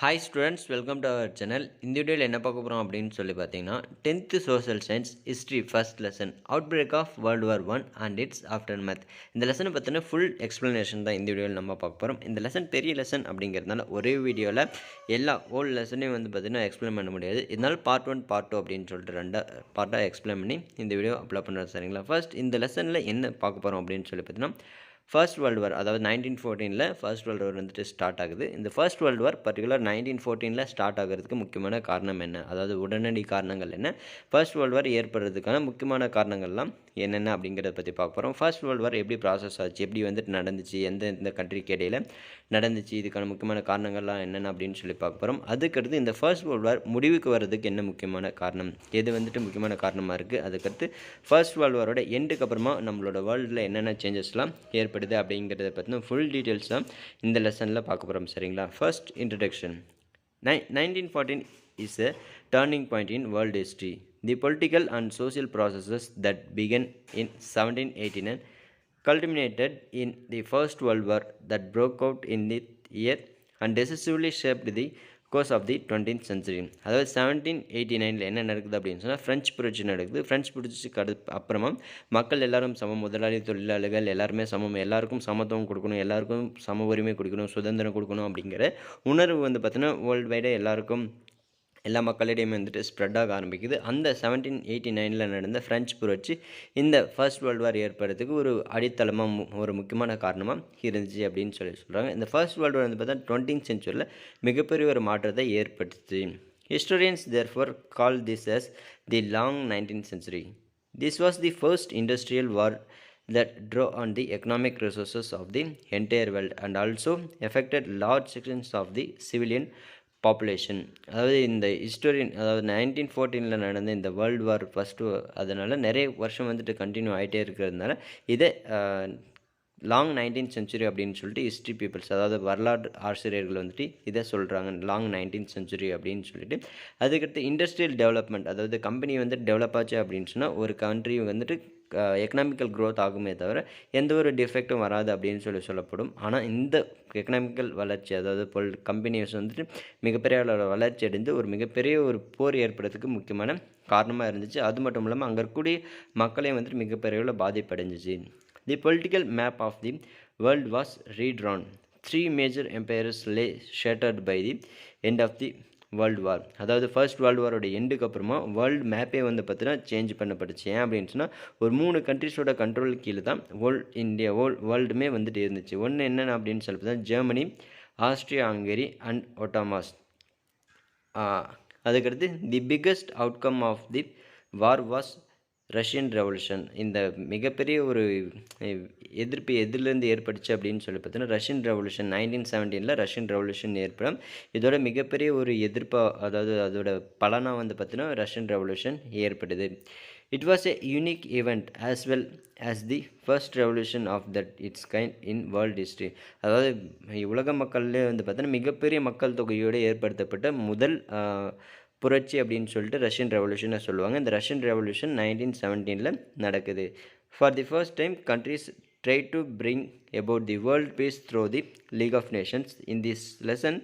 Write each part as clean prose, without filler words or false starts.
Hi students, welcome to our channel. இந்த வீடியோவில் என்ன பார்க்க போகிறோம் அப்படின்னு சொல்லி பார்த்தீங்கன்னா, 10th social science history first lesson out break of world war 1 and it's aftermath. இந்த லெசனை பற்றின ஃபுல் எக்ஸ்ப்ளனேஷன் தான் இந்த வீடியோவில் நம்ம பார்க்க போகிறோம். இந்த லெசன் பெரிய லெசன் அப்படிங்கிறதுனால ஒரே வீடியோவில் எல்லா ஹோல் லெசனையும் பார்த்தீங்கன்னா எக்ஸ்பிளைன் பண்ண முடியாது. இதனால் பார்ட் 1 பார்ட் 2 அப்படின்னு சொல்லிட்டு ரெண்டாக பார்ட்டாக எக்ஸ்பிளைன் பண்ணி இந்த வீடியோ அப்லோட் பண்ணுறது சரிங்களா. ஃபர்ஸ்ட் இந்த லெசனில் என்ன பார்க்க போகிறோம் அப்படின்னு சொல்லி பார்த்தீங்கன்னா, ஃபர்ஸ்ட் வேர்ல்டு வார், அதாவது 1914ல் ஃபர்ஸ்ட் வேர்ல்டு வார் ஸ்டார்ட் ஆகுது. இந்த ஃபர்ஸ்ட் வேர்ல்டு வார் பர்டிகுலர் 1914ல் ஸ்டார்ட் ஆகிறதுக்கு முக்கியமான காரணம் என்ன, அதாவது உடனடி காரணங்கள் என்ன, ஃபர்ஸ்ட் வேர்ல்டு வார் ஏற்படுறதுக்கான முக்கியமான காரணங்கள்லாம் என்னென்ன அப்படிங்கிறத பற்றி பார்க்க போகிறோம். ஃபர்ஸ்ட் வேர்ல்டு வார் எப்படி ப்ராசஸ் ஆச்சு, எப்படி நடந்துச்சு, எந்த கண்ட்ரிக்கு இடையில் நடந்துச்சு, இதுக்கான முக்கியமான காரணங்கள்லாம் என்னென்ன அப்படின்னு சொல்லி பார்க்க போகிறோம். அதுக்கடுத்து இந்த ஃபர்ஸ்ட் வேர்ல்டு வார் முடிவுக்கு வர்றதுக்கு என்ன முக்கியமான காரணம், எது முக்கியமான காரணமாக இருக்குது, அதுக்கடுத்து ஃபர்ஸ்ட் வேர்ல்டு வாரோட எண்டுக்கு அப்புறமா நம்மளோட வேர்ல்டில் என்னென்ன சேஞ்சஸ்லாம் ஏற்படுது அப்படிங்கிறத பற்றின ஃபுல் டீட்டெயில்ஸ் தான் இந்த லெசனில் பார்க்க போகிறோம் சரிங்களா. First introduction. 1914 is a turning point in world history. The political and social processes that began in 1789 culminated in the First World War that broke out in the year and decisively shaped the course of the 20th century. அதாவது 1789 என்ன நடக்குது அப்படின்னு சொன்னால் French புரட்சி நடக்குது. French புரட்சிக்கு அப்புறமா மக்கள் எல்லாரும் சமம், முதலாளி தொழிலாளிகள் எல்லாருமே சமம், எல்லாருக்கும் சமத்துவம் கொடுக்கணும், எல்லாருக்கும் சம உரிமை கொடுக்கணும், சுதந்திரம் கொடுக்கணும் அப்படிங்கிற உணர்வு பார்த்தீங்கன்னா வேர்ல்டு வைடாக எல்லாருக்கும் எல்லா மக்களிடையுமே ஸ்ப்ரெட் ஆக ஆரம்பிக்குது. அந்த 1789 நடந்த ஃப்ரெஞ்ச் புரட்சி இந்த ஃபர்ஸ்ட் வேர்ல்டு வார் ஏற்படுறதுக்கு ஒரு அடித்தளமாக ஒரு முக்கியமான காரணமாக இருந்துச்சு அப்படின்னு சொல்கிறாங்க. இந்த ஃபர்ஸ்ட் வேர்ல்டு வார் பார்த்தா 20th சென்ச்சுரியில் மிகப்பெரிய ஒரு மாற்றத்தை ஏற்படுத்துச்சு. Historians therefore call this as the long 19th century. This was the first industrial war that drew on the economic resources of the entire world and also affected large sections of the civilian population. அதாவது இந்த historian, அதாவது 1914 நடந்த இந்த world war first, அதனால் நிறைய வருஷம் continue ஆகிட்டே இருக்கிறதுனால இதை லாங் 19th சென்ச்சுரி அப்படின்னு சொல்லிட்டு ஹிஸ்ட்ரி பீப்புள்ஸ், அதாவது வரலாற்று ஆசிரியர்கள் இதை சொல்கிறாங்க, லாங் 19th சென்ச்சுரி அப்படின்னு சொல்லிட்டு. அதுக்கடுத்து இண்டஸ்ட்ரியல் டெவலப்மெண்ட், அதாவது கம்பெனி டெவலப் ஆச்சு அப்படின்னு சொன்னால் ஒரு கண்ட்ரி எக்கனாமிக்கல் க்ரோத் ஆகுமே தவிர எந்த ஒரு டிஃபெக்டும் வராது அப்படின்னு சொல்லப்படும். ஆனால் இந்த எக்கனாமிக்கல் வளர்ச்சி, அதாவது கம்பெனிஸ் மிகப்பெரிய அளவில் வளர்ச்சி அடைந்து ஒரு மிகப்பெரிய ஒரு போர் ஏற்படுறதுக்கு முக்கியமான காரணமாக இருந்துச்சு. அது மட்டும் இல்லாமல் அங்கே இருக்கக்கூடிய மக்களையும் மிகப்பெரிய அளவில் பாதிப்படைஞ்சிச்சு. The political map of the world was redrawn. Three major empires lay shattered by the end of the world war. அதாவது ஃபர்ஸ்ட் வேர்ல்டு வாரோட எண்டுக்கு அப்புறமா வேர்ல்டு மேப்பே பார்த்தீங்கன்னா சேஞ்ச் பண்ணப்பட்டுச்சு. ஏன் அப்படின்னு சொன்னால் ஒரு 3 கண்ட்ரிஸோட கண்ட்ரோல் கீழே தான் இந்தியா வேர்ல்டுமே இருந்துச்சு. ஒன்று என்னென்ன அப்படின்னு சொல்லி பார்த்தா Germany, Austria Hungary and Ottomans. அதுக்கடுத்து the biggest outcome of the war was Russian revolution. இந்த மிகப்பெரிய ஒரு எதிர்ப்பு எதிலிருந்து ஏற்பட்டுச்சு அப்படின்னு சொல்லி பார்த்தீங்கன்னா ரஷ்யன் ரெவல்யூஷன். 1917 ரஷ்யன் ரெவல்யூஷன் ஏற்படும். இதோட மிகப்பெரிய ஒரு எதிர்ப்பாக, அதாவது அதோட பலனாக பார்த்தீங்கன்னா ரஷ்யன் ரெவல்யூஷன் ஏற்படுது. It was a unique event as well as the first revolution of that its kind in world history. அதாவது உலக மக்கள்லேயே பார்த்தீங்கன்னா மிகப்பெரிய மக்கள் தொகையோடு ஏற்படுத்தப்பட்ட முதல் புரட்சி அப்படின்னு சொல்லிட்டு ரஷ்யன் ரெவல்யூஷனை சொல்லுவாங்க. இந்த ரஷ்யன் ரெவல்யூஷன் 1917 நடக்குது. For the first time countries try to bring about the world peace through the League of Nations. In this lesson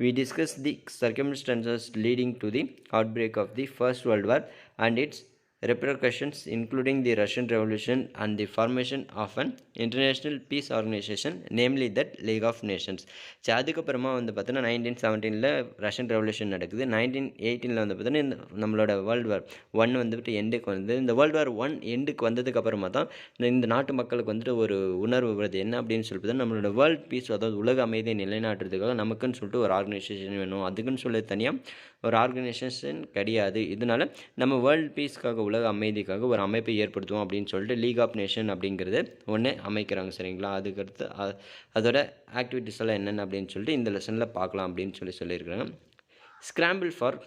we discuss the circumstances leading to the outbreak of the First World War and its repercussions, including the Russian Revolution and the formation of an international peace organization, namely that League of Nations. So அதுக்கப்புறமா பார்த்தீங்கன்னா 1917 Russian revolution நடக்குது. 1918 பார்த்தீங்கன்னா இந்த நம்மளோட world war 1 எண்டுக்கு வந்தது. இந்த world war 1 எண்டுக்கு வந்ததுக்கு அப்புறமா தான் இந்த நாட்டு மக்களுக்கு ஒரு உணர்வு வருது. என்ன அப்படின்னு சொல்லி பார்த்தா நம்மளோட வேர்ல்டு பீஸ், அதாவது உலக அமைதியை நிலைநாட்டுறதுக்காக நமக்குன்னு சொல்லிட்டு ஒரு ஆர்கனைசேஷன் வேணும். அதுக்குன்னு சொல்லி தனியாக ஒரு ஆர்கனைசேஷன் கிடையாது. இதனால நம்ம வேர்ல்டு பீஸ்க்காக, உலக அமைதிக்காக ஒரு அமைப்பை ஏற்படுத்துவோம் அப்படின்னு சொல்லிட்டு லீக் ஆஃப் நேஷன் அப்படிங்கிறது ஒன்று அமைக்கிறாங்க சரிங்களா. அதுக்கடுத்து அதோட ஆக்டிவிட்டிஸ் எல்லாம் என்னென்ன அப்படின்னு சொல்லிட்டு இந்த லெசனில் பார்க்கலாம் அப்படின்னு சொல்லியிருக்காங்க. ஸ்கிராம்பிள் ஃபார்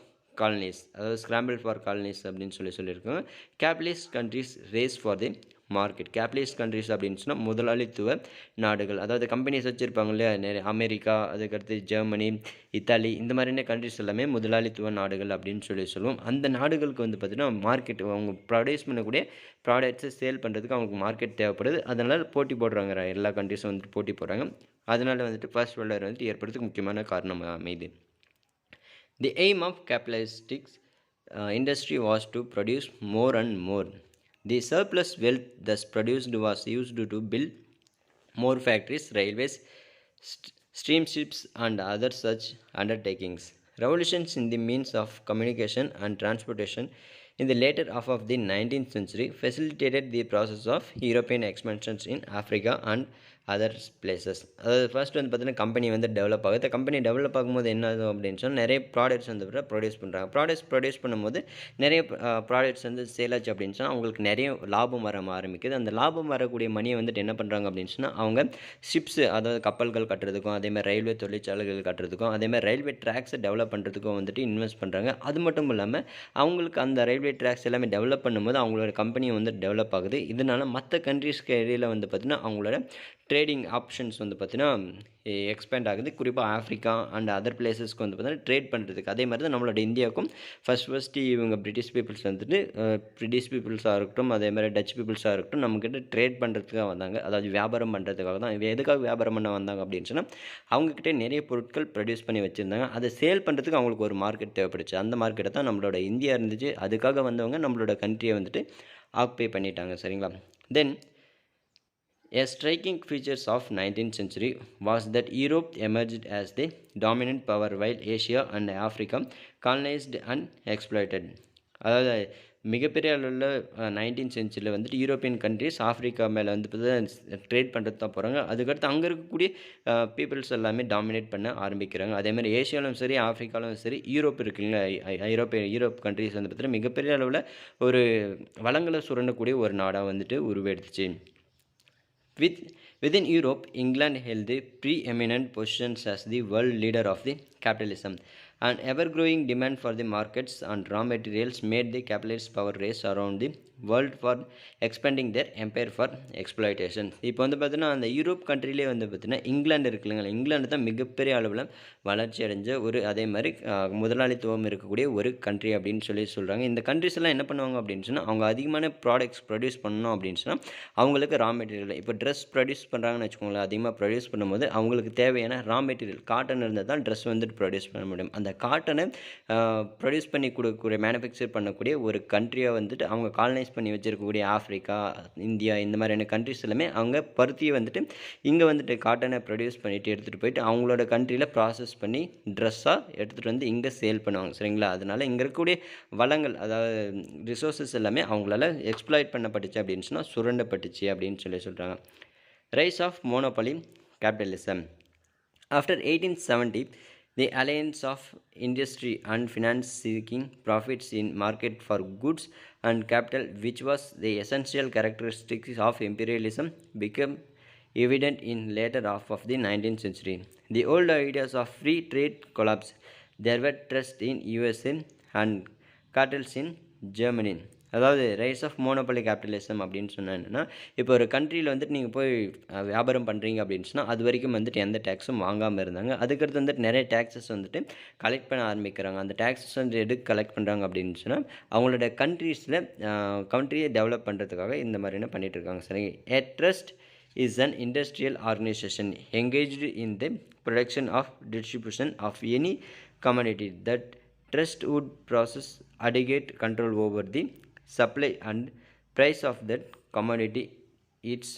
காலனிஸ், அதாவது ஸ்கிராம்பிள் ஃபார் காலனிஸ் அப்படின்னு சொல்லியிருக்காங்க. Capitalist countries race for the market. Capitalist countries அப்படின்னு சொன்னால் முதலாளித்துவ நாடுகள், அதாவது கம்பெனிஸ் வச்சுருப்பாங்க இல்லையா, நிறைய அமெரிக்கா, அதுக்கடுத்து ஜெர்மனி, இத்தாலி, இந்த மாதிரியான கண்ட்ரிஸ் எல்லாமே முதலாளித்துவ நாடுகள் அப்படின்னு சொல்லுவோம். அந்த நாடுகளுக்கு பார்த்திங்கன்னா மார்க்கெட், அவங்க ப்ரொடியூஸ் பண்ணக்கூடிய ப்ராடக்ட்ஸை சேல் பண்ணுறதுக்கு அவங்களுக்கு மார்க்கெட் தேவைப்படுது. அதனால் போட்டி போடுறாங்க, எல்லா கண்ட்ரிஸும் போட்டி போடுறாங்க. அதனால் ஃபர்ஸ்ட் வேர்ல்டு வார் ஏற்படுறதுக்கு முக்கியமான காரணம் அமைது. The aim of capitalistic industry was to produce more and more. The surplus wealth thus produced was used to build more factories, railways, steamships, and other such undertakings. Revolutions in the means of communication and transportation in the later half of the 19th century facilitated the process of European expansions in Africa and other places. அதாவது first வந்து பார்த்தீங்கன்னா company வந்து develop ஆகுது. Company develop ஆகும்போது என்ன ஆகும் அப்படின்னு சொன்னால் நிறைய ப்ராடக்ட்ஸ் வந்து ப்ரொடியூஸ் பண்ணுறாங்க. ப்ரொடியூஸ் பண்ணும்போது நிறைய ப்ராடக்ட்ஸ் வந்து சேல் ஆச்சு அப்படின்னு சொன்னால் அவங்களுக்கு நிறைய லாபம் வர ஆரம்பிக்குது. அந்த லாபம் வரக்கூடிய மணியை வந்துட்டு என்ன பண்ணுறாங்க அப்படின்னு சொன்னால் அவங்க ஷிப்ஸு, அதாவது கப்பல்கள் கட்டுறதுக்கும், அதேமாதிரி ரயில்வே தொழிற்சாலைகள் கட்டுறதுக்கும், அதேமாதிரி ரயில்வே ட்ராக்ஸை டெவலப் பண்ணுறதுக்கும் வந்துட்டு இன்வெஸ்ட் பண்ணுறாங்க. அது மட்டும் இல்லாமல் அவங்களுக்கு அந்த ரயில்வே ட்ராக்ஸ் எல்லாமே டெவலப் பண்ணும்போது அவங்களோட கம்பெனி வந்து டெவலப் ஆகுது. இதனால் மற்ற கண்ட்ரீஸ்க்கு இடையில் வந்து பார்த்திங்கன்னா அவங்களோட ட்ரேடிங் ஆப்ஷன்ஸ் வந்து பார்த்திங்கன்னா எக்ஸ்பேண்ட் ஆகுது. குறிப்பாக ஆஃப்ரிக்கா அண்ட் அதர் பிளேசஸ்க்கு வந்து பார்த்திங்கன்னா ட்ரேட் பண்ணுறதுக்கு. அதே மாதிரி தான் நம்மளோட இந்தியாவுக்கும் ஃபஸ்ட்டு இவங்க பிரிட்டிஷ் பீப்புள்ஸ் வந்துட்டு பிரிட்டிஷ் பீப்புள்ஸாக இருக்கட்டும், அதே மாதிரி டச் பீப்புள்ஸாக இருக்கட்டும் நம்மக்கிட்ட ட்ரேட் பண்ணுறதுக்காக வந்தாங்க. அதாவது வியாபாரம் பண்ணுறதுக்காக தான். எதுக்காக வியாபாரம் பண்ண வந்தாங்க அப்படின்னு சொன்னால் அவங்கக்கிட்ட நிறைய பொருட்கள் ப்ரொடியூஸ் பண்ணி வச்சுருந்தாங்க. அதை சேல் பண்ணுறதுக்கு அவங்களுக்கு ஒரு மார்க்கெட் தேவைப்படுச்சு. அந்த மார்க்கெட்டை தான் நம்மளோட இந்தியா இருந்துச்சு. அதுக்காக வந்தவங்க நம்மளோட கண்ட்ரியை வந்துட்டு ஆக்குபை பண்ணிட்டாங்க. சரிங்களா? தென் a striking feature of 19th century was that Europe emerged as the dominant power while Asia and Africa colonized and exploited. அதாவது மிகப்பெரிய அளவில் 19th சென்ச்சுரியில் வந்துட்டு யூரோப்பியன் கண்ட்ரிஸ் ஆஃப்ரிக்கா மேலே வந்து ட்ரேட் பண்ணுறது தான் போகிறாங்க. அதுக்கடுத்து அங்கே இருக்கக்கூடிய பீப்புள்ஸ் எல்லாமே டாமினேட் பண்ண ஆரம்பிக்கிறாங்க. அதேமாதிரி ஏஷியாவிலும் சரி, ஆஃப்ரிக்காவிலும் சரி, யூரோப் இருக்குங்களா, யூரோப் கண்ட்ரிஸ் வந்து பார்த்திங்கன்னா மிகப்பெரிய அளவில் ஒரு வளங்களை சுரண்டக்கூடிய ஒரு நாடாக வந்துட்டு உருவெடுத்துச்சு. Within Europe, England held the preeminent positions as the world leader of the capitalism. An ever-growing demand for the markets and raw materials made the capitalist power race around the world for expanding their empire for exploitation. இப்போ வந்து பார்த்தீங்கன்னா அந்த Europe கண்ட்ரிலே வந்து பார்த்தீங்கன்னா இங்கிலாந்து இருக்கு இல்லைங்களா, இங்கிலாந்து தான் மிகப்பெரிய அளவில் வளர்ச்சி அடைஞ்ச ஒரு அதே மாதிரி முதலாளித்துவம் இருக்கக்கூடிய ஒரு கண்ட்ரி அப்படின்னு சொல்கிறாங்க. இந்த கண்ட்ரிஸ் எல்லாம் என்ன பண்ணுவாங்க அப்படின்னு சொன்னால் அவங்க அதிகமான ப்ராடக்ட்ஸ் ப்ரொடியூஸ் பண்ணணும் அப்படின்னு சொன்னால் அவங்களுக்கு ரா மெட்டீரியல், இப்போ ட்ரெஸ் ப்ரொடியூஸ் பண்ணுறாங்கன்னு வச்சுக்கோங்களேன், அதிகமாக ப்ரொடியூஸ் பண்ணும்போது அவங்களுக்கு தேவையான ரா மெட்டீரியல் காட்டன் இருந்தால் தான் ட்ரெஸ் வந்துட்டு ப்ரொடியூஸ் பண்ண முடியும். அந்த காட்டனை ப்ரொடியூஸ் பண்ணி கொடுக்கக்கூடிய மேனுஃபேக்சர் பண்ணக்கூடிய ஒரு கண்ட்ரியாக வந்துட்டு அவங்க காலனைஸ் பண்ணி வச்சுருக்கக்கூடிய ஆஃப்ரிக்கா, இந்தியா இந்த மாதிரியான கண்ட்ரிஸ் எல்லாமே அவங்க பருத்தியை வந்துட்டு இங்கே வந்துட்டு காட்டனை ப்ரொடியூஸ் பண்ணிவிட்டு எடுத்துகிட்டு போயிட்டு அவங்களோட கண்ட்ரியில் ப்ராசஸ் பண்ணி ட்ரெஸ்ஸாக எடுத்துகிட்டு வந்து இங்கே சேல் பண்ணுவாங்க. சரிங்களா? அதனால் இங்கே இருக்கக்கூடிய வளங்கள், அதாவது ரிசோர்ஸஸ் எல்லாமே அவங்களால எக்ஸ்ப்ளாய்ட் பண்ணப்பட்டுச்சு அப்படின்னு சொன்னால் சுரண்டப்பட்டுச்சு அப்படின்னு சொல்கிறாங்க. Rise of monopoly capitalism. After 1870, the alliance of industry and finance seeking profits in market for goods and capital, which was the essential characteristics of imperialism, became evident in later half of the 19th century. The old ideas of free trade collapsed. There were trust in USA and cartels in Germany. அதாவது rice of monopoly capitalism அப்படின்னு சொன்னா இப்போ ஒரு கண்ட்ரியில் வந்துட்டு நீங்கள் போய் வியாபாரம் பண்ணுறீங்க அப்படின்னு சொன்னால் அது வரைக்கும் வந்துட்டு எந்த டேக்ஸும் வாங்காமல் இருந்தாங்க. அதுக்கடுத்து வந்துட்டு நிறைய டேக்ஸஸ் வந்துட்டு கலெக்ட் பண்ண ஆரம்பிக்கிறாங்க. அந்த டேக்ஸஸ் வந்து எதுக்கு கலெக்ட் பண்ணுறாங்க அப்படின்னு சொன்னால் அவங்களோட கண்ட்ரீஸில் கண்ட்ரியை டெவலப் பண்ணுறதுக்காக இந்த மாதிரி என்ன பண்ணிகிட்டு இருக்காங்க. சரி, ஏ trust is an industrial organization engaged in the production of distribution of any commodity. That trust would possess adequate control over the supply and price of that commodity its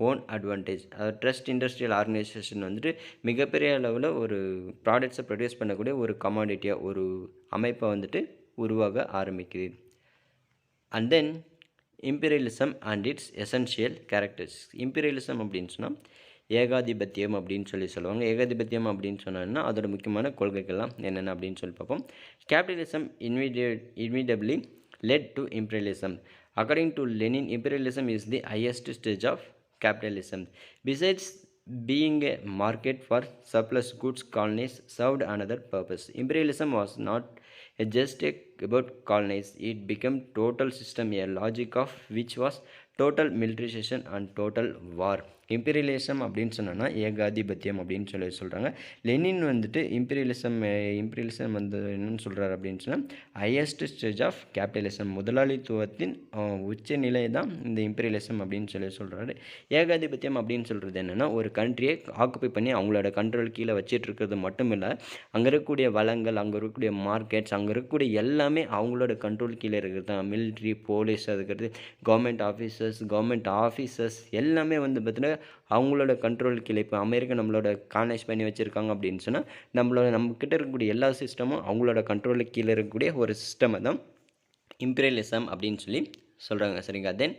own advantage. Trust industrial organisation வந்துட்டு மிகப்பெரிய அளவில் ஒரு ப்ராடக்ட்ஸை produce பண்ணக்கூடிய ஒரு கமாடிட்டியாக ஒரு அமைப்பை வந்துட்டு உருவாக ஆரம்பிக்குது. And then imperialism and it's essential characters. Imperialism அப்படின்னு சொன்னால் ஏகாதிபத்தியம் அப்படின்னு சொல்லுவாங்க. ஏகாதிபத்தியம் அப்படின்னு சொன்னோன்னா அதோட முக்கியமான கொள்கைகள்லாம் என்னென்ன அப்படின்னு சொல்லி பார்ப்போம். Capitalism inevitably led to imperialism. According to Lenin, imperialism is the highest stage of capitalism. Besides being a market for surplus goods, colonies served another purpose. Imperialism was not just about colonies. It became total system, a logic of which was total militarization and total war. Imperialism அப்படின்னு சொன்னோன்னா ஏகாதிபத்தியம் அப்படின்னு சொல்கிறாங்க. Lenin வந்துட்டு imperialism வந்து என்னன்னு சொல்கிறார் அப்படின்னு சொன்னால் ஹையஸ்ட் ஸ்டேஜ் ஆஃப் கேபிட்டலிசம், முதலாளித்துவத்தின் உச்ச நிலை தான் இந்த இம்பீரியலிசம் அப்படின்னு சொல்கிறாரு. ஏகாதிபத்தியம் அப்படின்னு சொல்கிறது என்னென்னா ஒரு கண்ட்ரியை ஆக்குப்பை பண்ணி அவங்களோட கண்ட்ரோல் கீழே வச்சிட்டு இருக்கிறது மட்டும் இல்லை, அங்கே இருக்கக்கூடிய வளங்கள், அங்கே இருக்கக்கூடிய மார்க்கெட்ஸ், அங்கே இருக்கக்கூடிய எல்லாமே அவங்களோட கண்ட்ரோல் கீழே இருக்கிறது தான். மிலிட்ரி, போலீஸ், அதுக்கடுத்து கவர்மெண்ட் ஆஃபீஸர்ஸ் எல்லாமே வந்து பார்த்தீங்கன்னா அவங்களோட கண்ட்ரோல் கீழே. இப்போ அமெரிக்கா நம்மளோட காலனைஸ் பண்ணி வச்சுருக்காங்க அப்படின்னு சொன்னால் நம்மக்கிட்ட இருக்கக்கூடிய எல்லா சிஸ்டமும் அவங்களோட கண்ட்ரோலுக்கு கீழே இருக்கக்கூடிய ஒரு சிஸ்டமை தான் இம்பீரியலிசம் அப்படின்னு சொல்லி சொல்கிறாங்க. சரிங்களா? தென்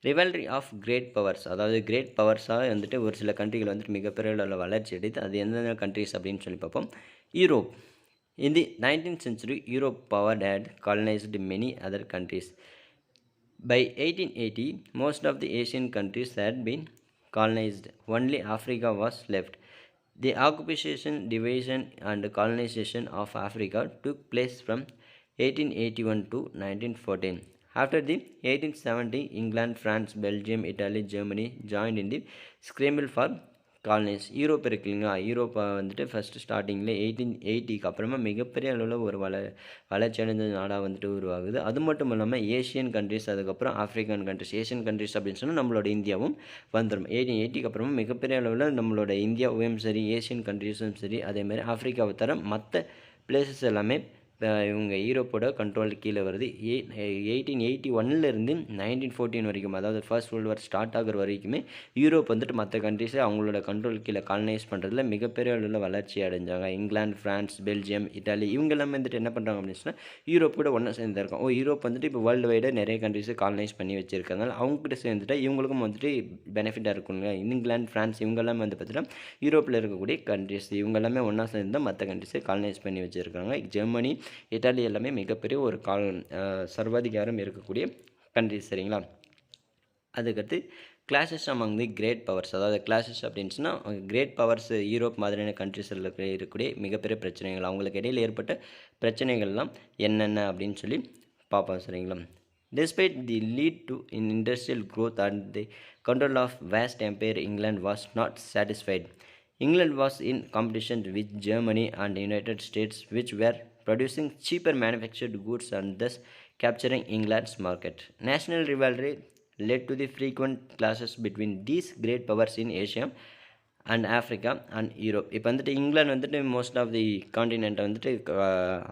ரிவல்ரி ஆஃப் கிரேட் பவர்ஸ், அதாவது கிரேட் பவர்ஸாக வந்துட்டு ஒரு சில கண்ட்ரிகள் வந்துட்டு மிகப்பெரிய அளவில் வளர்ச்சி அடையுது. அது எந்தெந்த கண்ட்ரிஸ் அப்படின்னு சொல்லி பார்ப்போம். Europe. In the 19th century, Europe power had colonized many other countries. By 1880, most of the Asian countries had been colonized. Only Africa was left. The occupation, division, and colonization of Africa took place from 1881 to 1914. After the 1870, England, France, Belgium, Italy, Germany joined in the scramble for colonies. Europe இருக்கு இல்லைங்களா, யூரோப்பை வந்துட்டு first ஸ்டார்டிங்கில் 1880 அப்புறமா மிகப்பெரிய அளவில் ஒரு வளர்ச்சி அடைந்த நாடாக வந்துட்டு உருவாகுது. அது மட்டும் இல்லாமல் ஏஷியன் கண்ட்ரிஸ், அதுக்கப்புறம் ஆஃப்ரிக்கன் கண்ட்ரிஸ். ஏஷியன் கண்ட்ரிஸ் அப்படின்னு சொன்னால் நம்மளோட இந்தியாவும் வந்துடும். 1880 அப்புறமா மிகப்பெரிய அளவில் நம்மளோட இந்தியாவும் சரி, ஏஷியன் கண்ட்ரிஸும் சரி, அதேமாதிரி ஆஃப்ரிக்காவை தர மற்ற பிளேசஸ் எல்லாமே இவங்க யூரோப்போட கண்ட்ரோல் கீழே வருது. 1881லேருந்து 1914 வரைக்கும், அதாவது ஃபர்ஸ்ட் வேர்ல்டு வார் ஸ்டார்ட் ஆகிற வரைக்குமே யூரோப் வந்துட்டு மற்ற கண்ட்ரிஸை அவங்களோட கண்ட்ரோல் கீழே காலனைஸ் பண்ணுறதுல மிகப்பெரிய அளவில் வளர்ச்சி அடைஞ்சாங்க. இங்கிலாந்து, ஃப்ரான்ஸ், பெல்ஜியம், இட்டாலி இவங்க எல்லாமே வந்துட்டு என்ன பண்ணுறாங்க அப்படின்னு சொன்னால் யூரோப் கூட ஒன்றா சேர்ந்துருக்கோம். யூரோப் வந்துட்டு இப்போ வேர்ல்டு வைடாக நிறைய கண்ட்ரிஸை காலனைஸ் பண்ணி வச்சுருக்கனால அவங்ககிட்ட சேர்ந்துட்டு இவங்களுக்கும் வந்துட்டு பெனிஃபிட்டாக இருக்குங்க. இங்கிலாந்து, ஃப்ரான்ஸ் இவங்கெல்லாம் வந்து பார்த்தீங்கன்னா யூரோப்பில் இருக்கக்கூடிய கண்ட்ரிஸ், இவங்க எல்லாமே ஒன்றா சேர்ந்து மற்ற கண்ட்ரிஸை காலனைஸ் பண்ணி வச்சுருக்காங்க. ஜெர்மனி, இட்டாலி எல்லாமே மிகப்பெரிய ஒரு சர்வாதிகாரம் இருக்கக்கூடிய கண்ட்ரிஸ். சரிங்களா? அதுக்கடுத்து clashes among the great powers, அதாவது கிளாஷஸ் அப்படின்னு சொன்னால் கிரேட் பவர்ஸ் யூரோப் மாதிரியான கண்ட்ரிஸில் இருக்கக்கூடிய மிகப்பெரிய பிரச்சனைகள், அவங்களுக்கு இடையில் ஏற்பட்ட பிரச்சனைகள்லாம் என்னென்ன அப்படின்னு சொல்லி பார்ப்போம். சரிங்களா? Despite the lead to in industrial growth and the control of vast empire, England was not satisfied. England was in competition with Germany and the United States, which were producing cheaper manufactured goods and thus capturing England's market. National rivalry led to the frequent clashes between these great powers in Asia and Africa and Europe. இப்போ வந்துட்டு இங்கிலாந்து வந்துட்டு most of the காண்டினென்ட்டை வந்துட்டு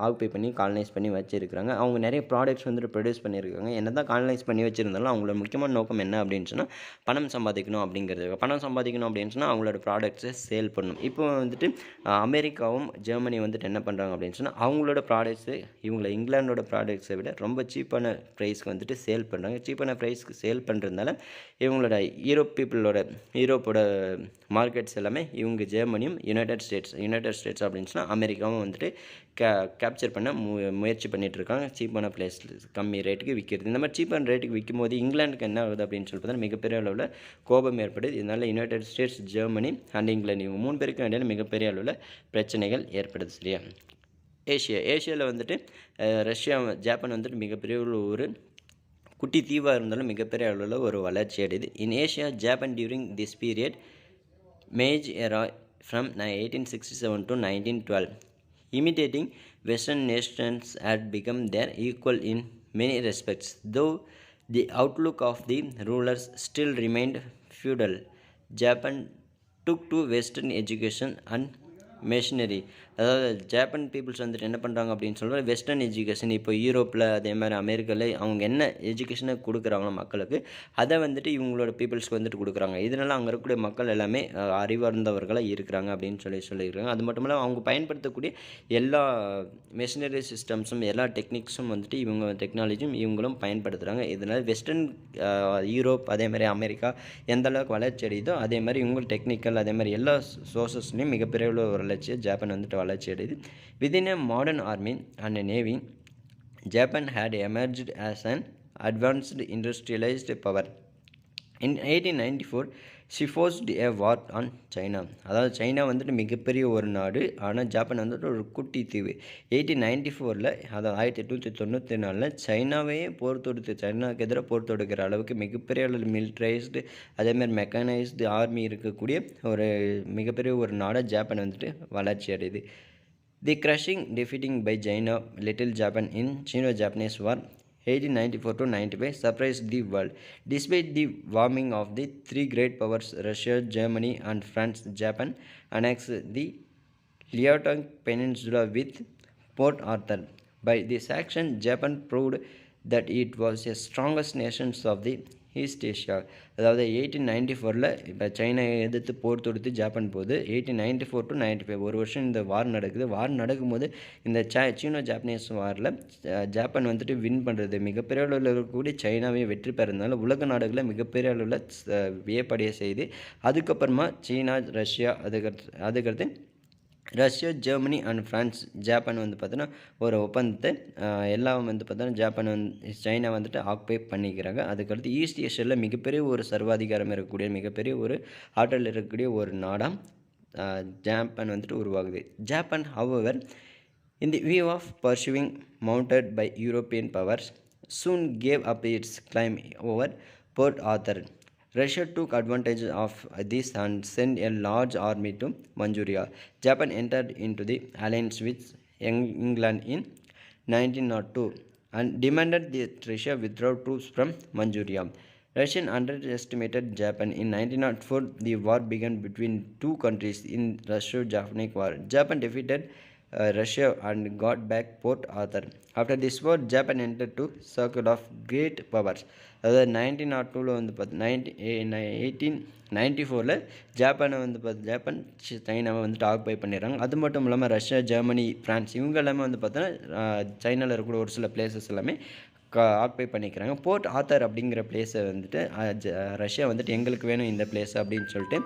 occupy பண்ணி colonise பண்ணி வச்சுருக்காங்க. அவங்க நிறைய products வந்துட்டு ப்ரொடியூஸ் பண்ணியிருக்காங்க. என்ன தான் காலனைஸ் பண்ணி வச்சுருந்தாலும் அவங்களோட முக்கியமான நோக்கம் என்ன அப்படின்னு சொன்னால் பணம் சம்பாதிக்கணும் அப்படிங்கிறது. பணம் சம்பாதிக்கணும் அப்படின்னு சொன்னால் அவங்களோட ப்ராடக்ட்ஸை சேல் பண்ணணும். இப்போ வந்துட்டு அமெரிக்காவும் ஜெர்மனி வந்துட்டு என்ன பண்ணுறாங்க அப்படின்னு சொன்னால் அவங்களோட ப்ராடக்ட்ஸு இங்கிலாண்டோட ப்ராடக்ட்ஸை விட ரொம்ப சீப்பான ப்ரைஸ்க்கு வந்துட்டு சேல் பண்ணுறாங்க. சீப்பான ப்ரைஸ்க்கு சேல் பண்ணுறதுனால இவங்களோட யூரோப்போட மார்க்கெட்ஸ் எல்லாமே இவங்க ஜெர்மனியும் யுனைடெட் ஸ்டேட்ஸ் அப்படின்னு சொன்னால் அமெரிக்காவும் வந்துட்டு கேப்சர் பண்ண முயற்சி பண்ணிகிட்ருக்காங்க. சீப்பான ப்ளேஸ் கம்மி ரேட்டுக்கு விற்கிறது. இந்த மாதிரி சீப்பான ரேட்டுக்கு விற்கும் போது இங்கிலாந்துக்கு என்ன ஆகுது அப்படின்னு சொல்லி பார்த்தா மிகப்பெரிய அளவில் கோபம் ஏற்படுது. இதனால் United states, Germany and England இவங்க 3 பேருக்கும் இடையில மிகப்பெரிய அளவில் பிரச்சனைகள் ஏற்படுது. சரியா? ஏஷியாவில் வந்துட்டு ரஷ்யா, ஜப்பான் வந்துட்டு மிகப்பெரிய ஒரு குட்டி தீவாக இருந்தாலும் மிகப்பெரிய அளவில் ஒரு வளர்ச்சி அடையுது. இன் Asia, Japan during this period Meiji era from 1867 to 1912, imitating Western nations had become their equal in many respects, though the outlook of the rulers still remained feudal. Japan took to Western education and missionary, அதாவது Japan peoples வந்துட்டு என்ன பண்ணுறாங்க அப்படின்னு சொல்கிற western education. இப்போ யூரோப்பில் அதே மாதிரி அமெரிக்காவில் அவங்க என்ன எஜுகேஷனை கொடுக்குறாங்களோ மக்களுக்கு, அதை வந்துட்டு இவங்களோட பீப்புள்ஸ்க்கு வந்துட்டு கொடுக்குறாங்க. இதனால் அங்கே இருக்கக்கூடிய மக்கள் எல்லாமே அறிவார்ந்தவர்களாக இருக்கிறாங்க அப்படின்னு சொல்லியிருக்காங்க. அது மட்டும் இல்லாமல் அவங்க பயன்படுத்தக்கூடிய எல்லா மிஷினரி சிஸ்டம்ஸும் எல்லா டெக்னிக்ஸும் வந்துட்டு இவங்க டெக்னாலஜியும் இவங்களும் பயன்படுத்துகிறாங்க. இதனால் வெஸ்டர்ன் யூரோப் அதே மாதிரி அமெரிக்கா எந்த அளவுக்கு வளர்ச்சி அடையுதோ அதே மாதிரி இவங்க டெக்னிக்கல் அதே மாதிரி எல்லா சோர்சஸ்லையும் மிகப்பெரிய ஒரு ஜப்பான் வந்துட்டு வளர்ச்சி அடையுது. Within a modern army and a navy, Japan had emerged as an advanced industrialized power. In 1894 she forced a war on China. அதாவது சைனா வந்துட்டு மிகப்பெரிய ஒரு நாடு, ஆனால் ஜப்பான் வந்துட்டு ஒரு குட்டி தீவு. 1894 அதாவது 1894 சைனாவையே போர் தொடுத்து சைனாவுக்கு எதிராக போர் தொடுக்கிற அளவுக்கு மிகப்பெரிய அளவில் மிலிட்ரைஸ்டு அதேமாதிரி மெக்கனைஸ்டு ஆர்மி இருக்கக்கூடிய ஒரு மிகப்பெரிய ஒரு நாடாக ஜப்பான் வந்துட்டு வளர்ச்சி அடையுது. The crushing defeating by China little Japan in Sino Japanese war 1894 to 95 surprised the world. Despite the warming of the three great powers, Russia, Germany, and France, Japan annexed the Liaotung Peninsula with Port Arthur. By this action, Japan proved that it was the strongest nations of the east Asia. அதாவது 1894 இப்போ China எதிர்த்து போர் தொடுத்து Japan போகுது. 1894 to 95 ஒரு வருஷம் இந்த வார் நடக்குது. வார் நடக்கும்போது இந்த சீனோ ஜாப்பனீஸ் வாரில் ஜப்பான் வந்துட்டு வின் பண்ணுறது மிகப்பெரிய அளவில் இருக்கக்கூடிய சைனாவை வெற்றி பெறதுனால உலக நாடுகளில் மிகப்பெரிய அளவில் வியப்படைய செய்து அதுக்கப்புறமா சீனா, ரஷ்யா, அதுக்கடுத்து Russia, Germany and France, Japan வந்து பார்த்தோன்னா ஒரு ஒப்பந்தத்தை எல்லாம் வந்து பார்த்தோன்னா ஜப்பான் சைனா வந்துட்டு ஆக்குபை பண்ணிக்கிறாங்க. அதுக்கடுத்து ஈஸ்ட் ஏஷியாவில் மிகப்பெரிய ஒரு சர்வாதிகாரம் இருக்கக்கூடிய மிகப்பெரிய ஒரு ஆற்றல் இருக்கக்கூடிய ஒரு நாடாக ஜப்பான் வந்துட்டு உருவாகுது. Japan however in the view of pursuing mounted by European powers soon gave up its claim over Port Arthur. Russia took advantage of this and sent a large army to Manchuria. Japan entered into the alliance with England in 1902 and demanded that Russia withdraw troops from Manchuria. Russian underestimated Japan. In 1904, the war began between two countries in Russo-Japanese War. Japan defeated Russia and got back Port Arthur. After this war, Japan entered to circle of great powers. அதாவது 1902 வந்து 1894 ஜப்பானை வந்து Japan சைனாவை வந்துட்டு occupy பண்ணிடுறாங்க. அது மட்டும் இல்லாமல் Russia, Germany, France இவங்க எல்லாமே வந்து பார்த்தோன்னா சைனாவில் இருக்கக்கூடிய ஒரு சில பிளேசஸ் எல்லாமே ஆக்குபை பண்ணிக்கிறாங்க. போர்ட் ஆத்தர் அப்படிங்கிற பிளேஸை வந்துட்டு ரஷ்யா வந்துட்டு எங்களுக்கு வேணும் இந்த பிளேஸ் அப்படின்னு சொல்லிட்டு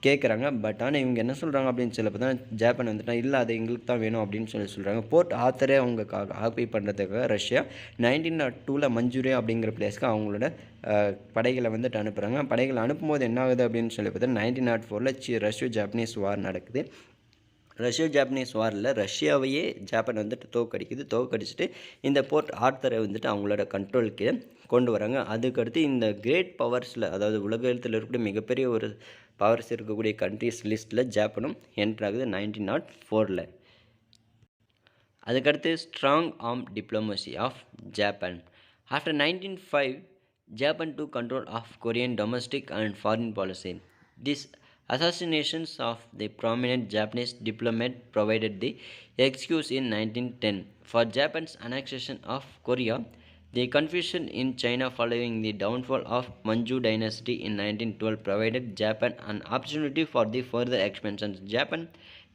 கேட்குறாங்க. பட் ஆனால் இவங்க என்ன சொல்கிறாங்க அப்படின்னு சொல்லி பார்த்தா ஜப்பான் வந்துட்டு இல்லை அது எங்களுக்கு தான் வேணும் அப்படின்னு சொல்கிறாங்க. போர்ட் ஆத்தரே அவங்க ஆக்குபை பண்ணுறதுக்காக ரஷ்யா 1902 மஞ்சூரியா அப்படிங்கிற பிளேஸ்க்கு அவங்களோட படைகளை வந்துட்டு அனுப்புகிறாங்க. படைகளை அனுப்பும்போது என்ன ஆகுது அப்படின்னு சொல்லி பார்த்தா 1904 ரஷ்யா ஜாப்பனீஸ் வார் நடக்குது. ரஷ்யா ஜாப்பனீஸ் வாரில் ரஷ்யாவையே ஜப்பான் வந்துட்டு தோக்கடிச்சிட்டு இந்த போர்ட் ஆர்த்தரை வந்துட்டு அவங்களோட கண்ட்ரோலுக்கு கொண்டு வராங்க. அதுக்கடுத்து இந்த கிரேட் பவர்ஸில் அதாவது உலகத்தில் இருக்கக்கூடிய மிகப்பெரிய ஒரு பவர்ஸ் இருக்கக்கூடிய கண்ட்ரிஸ் லிஸ்ட்டில் ஜப்பானும் என்ட்ரு ஆகுது 1904. அதுக்கடுத்து strong arm diplomacy of Japan. After 1905 Japan to control of Korean domestic and foreign policy. This assassinations of the prominent Japanese diplomat provided the excuse in 1910 for Japan's annexation of Korea. The confusion in China following the downfall of Manchu dynasty in 1912 provided Japan an opportunity for the further expansion. Japan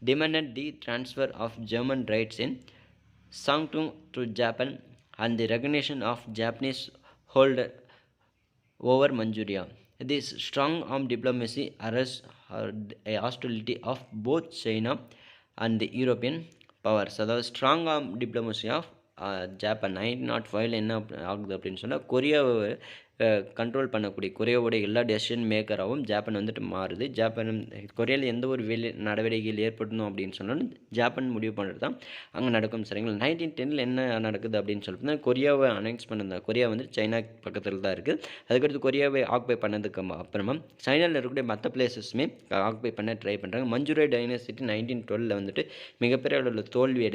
demanded the transfer of German rights in Shandong to Japan and the recognition of Japanese hold over Manchuria. This strong arm diplomacy aroused a hostility of both China and the European powers. அதாவது strong arm diplomacy of Japan 1905 என்ன ஆகுது அப்படின்னு சொன்னால் கொரியாவை control பண்ணக்கூடிய கொரியாவோட எல்லா decision மேக்கராகவும் Japan வந்துட்டு மாறுது. கொரியாவில் எந்த ஒரு நடவடிக்கைகள் ஏற்படணும் அப்படின்னு சொன்னாலும் ஜப்பான் முடிவு பண்ணுறது தான் அங்கே நடக்கும். சரிங்களா. 1910 என்ன நடக்குது அப்படின்னு சொல்லிட்டு கொரியாவை அனெக்ஸ் பண்ணது. கொரியா வந்து சைனா பக்கத்தில் தான் இருக்குது. அதுக்கடுத்து கொரியாவை ஆக்குபை பண்ணதுக்கு அப்புறமா சைனாவில் இருக்கக்கூடிய மற்ற பிளேசஸுமே ஆக்குபை பண்ண ட்ரை பண்ணுறாங்க. மஞ்சூரியா டைனஸ்டி 1912 வந்துட்டு மிகப்பெரிய அளவில் தோல்வி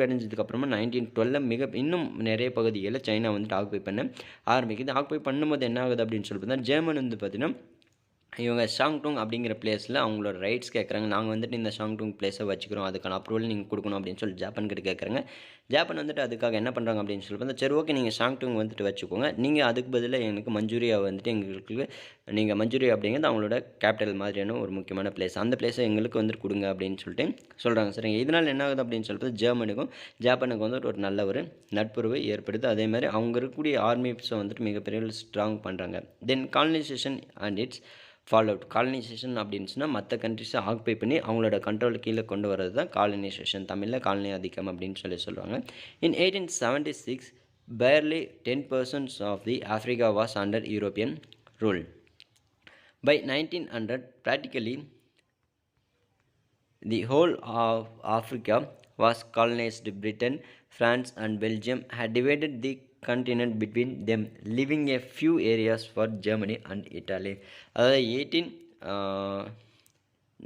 அடைஞ்சதுக்கப்புறமா 1912 இன்னும் நிறைய பகுதிகளில் சைனா வந்துட்டு ஆக்குபை பண்ண ஆரம்பிக்குது. ஆக்குபை பண்ணும்போது என்ன ஆகுது அப்படின்னு சொல்லி பார்த்தா ஜெர்மன் வந்து பார்த்தீங்கன்னா இவங்க ஷாங்டோங் அப்படிங்கிற பிளேஸில் அவங்களோட ரைட்ஸ் கேட்குறாங்க. நாங்கள் வந்துட்டு இந்த ஷாங்டோங் பிளேஸை வச்சுக்கிறோம், அதுக்கான அப்ரூவல் நீங்கள் கொடுக்கணும் அப்படின்னு சொல்லி ஜப்பான் கிட்ட கேட்குறாங்க. ஜப்பான் வந்துட்டு அதுக்காக என்ன பண்ணுறாங்க அப்படின்னு சொல்லி பார்த்தா சரி ஓகே நீங்கள் ஷாங்டோங் வந்துட்டு வச்சுக்கோங்க, நீங்கள் அதுக்கு பதிலாக எனக்கு மஞ்சூரியா வந்துட்டு எங்களுக்கு நீங்கள் மஞ்சூரியா அப்படிங்கிறது அவங்களோட கேபிட்டல் மாதிரியான ஒரு முக்கியமான பிளேஸ், அந்த பிளேஸை எங்களுக்கு வந்துட்டு கொடுங்க அப்படின்னு சொல்லிட்டு சொல்கிறாங்க. சரிங்க. இதனால் என்ன ஆகுது அப்படின்னு சொல்லிட்டு ஜெர்மனுக்கும் ஜப்பானுக்கும் வந்துட்டு ஒரு நல்ல ஒரு நட்புறவு ஏற்படுது. அதே மாதிரி அவங்க இருக்கக்கூடிய ஆர்மிஸை வந்துட்டு மிகப்பெரிய ஸ்ட்ராங் பண்ணுறாங்க. Then colonisation and it's follow out. Colonisation அப்படின்னு சொன்னால் மற்ற கண்ட்ரிஸை ஆக்குபை பண்ணி அவங்களோட கண்ட்ரோல் கீழே கொண்டு வரது தான் காலனைசேஷன், தமிழில் காலனி ஆதிக்கம் அப்படின்னு சொல்லுவாங்க. இன் 1876 barely 10% of the Africa was under European rule. By 1900, practically the whole of Africa was colonized. Britain, France, and Belgium had divided the continent between them, leaving a few areas for Germany and Italy. அதாவது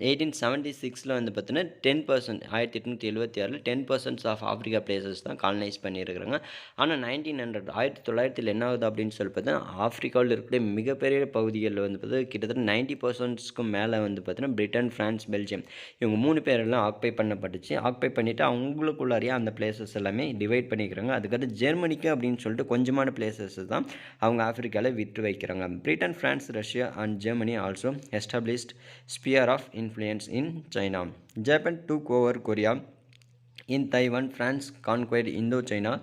1876 வந்து பார்த்தீங்கன்னா 10%, 1876 10% of Africa places தான் colonise பண்ணியிருக்கிறாங்க. ஆனால் 1900 1900 என்ன ஆகுது அப்படின்னு சொல்லி பார்த்தீங்கன்னா ஆஃப்ரிக்காவில் இருக்கக்கூடிய மிகப்பெரிய பகுதிகளில் வந்து பார்த்தீங்கன்னா கிட்டத்தட்ட 90%க்கும் மேலே வந்து பார்த்தீங்கன்னா பிரிட்டன், ஃப்ரான்ஸ், பெல்ஜியம் இவங்க 3 பேரெல்லாம் ஆக்குபை பண்ணப்பட்டுச்சு. ஆக்குபை பண்ணிவிட்டு அவங்களுக்குள்ளாரியே அந்த பிளேசஸ் எல்லாமே டிவைட் பண்ணிக்கிறாங்க. அதுக்கடுத்து ஜெர்மனிக்கு அப்படின்னு சொல்லிட்டு கொஞ்சமான பிளேசஸ் தான் அவங்க ஆஃப்ரிக்காவில் விட்டு வைக்கிறாங்க. Britain, France, Russia and Germany also established sphere of influence in China. Japan took over Korea. In Taiwan, France conquered Indochina,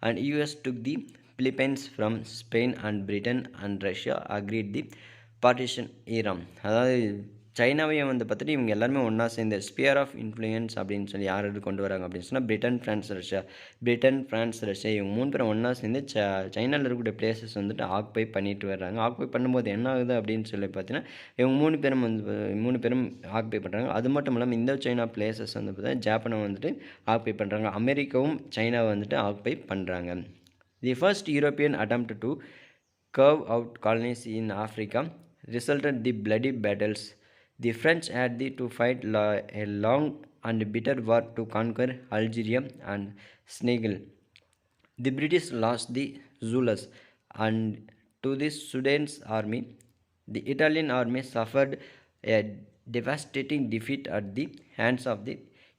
and US took the Philippines from Spain, and Britain and Russia agreed the partition era. அதாவது சைனாவையும் வந்து பார்த்துட்டு இவங்க எல்லாருமே ஒன்றா சேர்ந்து sphere of influence அப்படின்னு சொல்லி யார் கொண்டு வராங்க அப்படின்னு சொன்னால் Britain, France, Russia. Britain, France, Russia இவங்க 3 பேரும் ஒன்றா சேர்ந்து சைனாவில் இருக்கக்கூடிய பிளேசஸ் வந்துட்டு ஆக்குபை பண்ணிட்டு வர்றாங்க. ஆக்குபை பண்ணும்போது என்ன ஆகுது அப்படின்னு சொல்லி பார்த்தீங்கன்னா இவங்க 3 பேரும் ஆக்குபை பண்ணுறாங்க. அது மட்டும் இல்லாமல் இந்த சைனா பிளேசஸ் வந்து பார்த்தீங்கன்னா ஜப்பானை வந்துட்டு ஆக்குபை பண்ணுறாங்க. அமெரிக்காவும் சைனாவை வந்துட்டு ஆக்குபை பண்ணுறாங்க. The first European attempt to carve out colonies in Africa resulted the bloody battles. The French had to fight a long and bitter war to conquer Algeria and Senegal. The British lost the Zulus and to the Sudanese army. The Italian army suffered a devastating defeat at the hands of the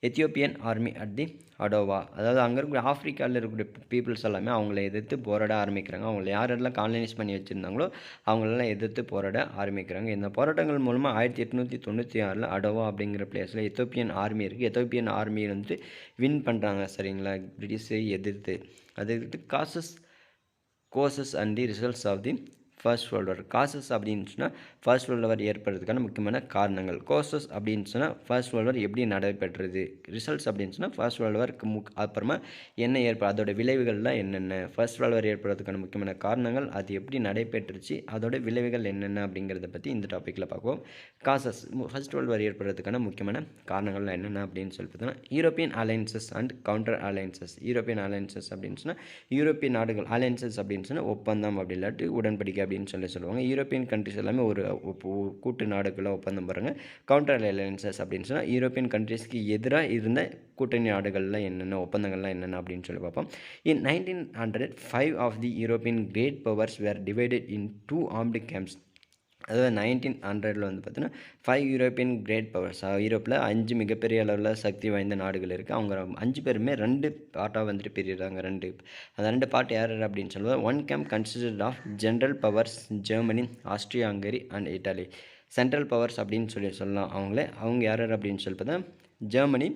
Ethiopian army at the Adowa. அதாவது அங்கே இருக்கிற ஆஃப்ரிக்காவில் இருக்கக்கூடிய peoples எல்லாமே அவங்கள எதிர்த்து போராட ஆரம்பிக்கிறாங்க. அவங்கள யாரெல்லாம் காலனைஸ் பண்ணி வச்சுருந்தாங்களோ அவங்களெல்லாம் எதிர்த்து போராட ஆரம்பிக்கிறாங்க. இந்த போராட்டங்கள் மூலமாக 1896 அடோவா அப்படிங்கிற பிளேஸில் எத்தியோப்பியன் ஆர்மி இருக்குது. எத்தியோப்பியன் ஆர்மி வந்துட்டு வின் பண்ணுறாங்க. சரிங்களா, பிரிட்டிஷை எதிர்த்து. அதுக்கு causes and the results of the first world war. Causes அப்படின்னு சொன்னால் ஃபர்ஸ்ட் வேர்ல்டு வார் ஏற்படுறதுக்கான முக்கியமான காரணங்கள். கோசஸ் அப்படின்னு சொன்னால் ஃபர்ஸ்ட் வேர்ல்டு வார் எப்படி நடைபெற்றது. ரிசல்ட்ஸ் அப்படின்னு சொன்னால் ஃபர்ஸ்ட் வேர்ல்டு வார்க்கு அப்புறமா என்ன அதோட விளைவுகள்லாம் என்னென்ன. ஃபர்ஸ்ட் வேர்ல்டு வார் ஏற்படுறதுக்கான முக்கியமான காரணங்கள், அது எப்படி நடைபெற்றுச்சு, அதோட விளைவுகள் என்னென்ன அப்படிங்கிறத பற்றி இந்த டாப்பிக்கில் பார்ப்போம். காசஸ், ஃபர்ஸ்ட் வேர்ல்டு வார் ஏற்படுறதுக்கான முக்கியமான காரணங்கள் என்னென்ன அப்படின்னு சொல்லி பார்த்தோன்னா European alliances and counter alliances. European alliances அப்படின்னு சொன்னால் யூரோப்பிய நாடுகள், அலையன்சஸ் அப்படின்னு சொன்னால் ஒப்பந்தம் அப்படி இல்லாட்டி உடன்படிக்கை அப்படின்னு சொல்லுவாங்க. யூரோப்பியன் கண்ட்ரிஸ் எல்லாமே ஒரு கூட்டு நாடுகளை ஒப்பந்தம் போடுறாங்க. கவுண்டர் அலையன்சஸ் அப்படின்னு சொன்னால் யூரோப்பியன் கண்ட்ரிஸ்க்கு எதிராக இருந்த கூட்டணி நாடுகள்லாம் என்னென்ன ஒப்பந்தங்கள்லாம் என்னென்ன அப்படின்னு சொல்லி பார்ப்போம். In 1900 5 of the European great powers were divided in 2 armed camps. அதாவது 1900 வந்து பார்த்தீங்கன்னா 5 யூரோப்பியன் கிரேட் பவர்ஸ், யூரோப்பில் 5 மிகப்பெரிய அளவில் சக்தி வாய்ந்த நாடுகள் இருக்குது. அவங்க 5 பேருமே 2 பார்ட்டாக வந்துட்டு பிரிகிறாங்க. அந்த 2 பார்ட் யார் அப்படின்னு சொல்லுவாங்க. 1 camp consisted of general powers Germany, Austria, Hungary and Italy. Central powers அப்படின்னு சொல்லலாம் அவங்க யார் அப்படின்னு சொல்லி பார்த்தா Germany,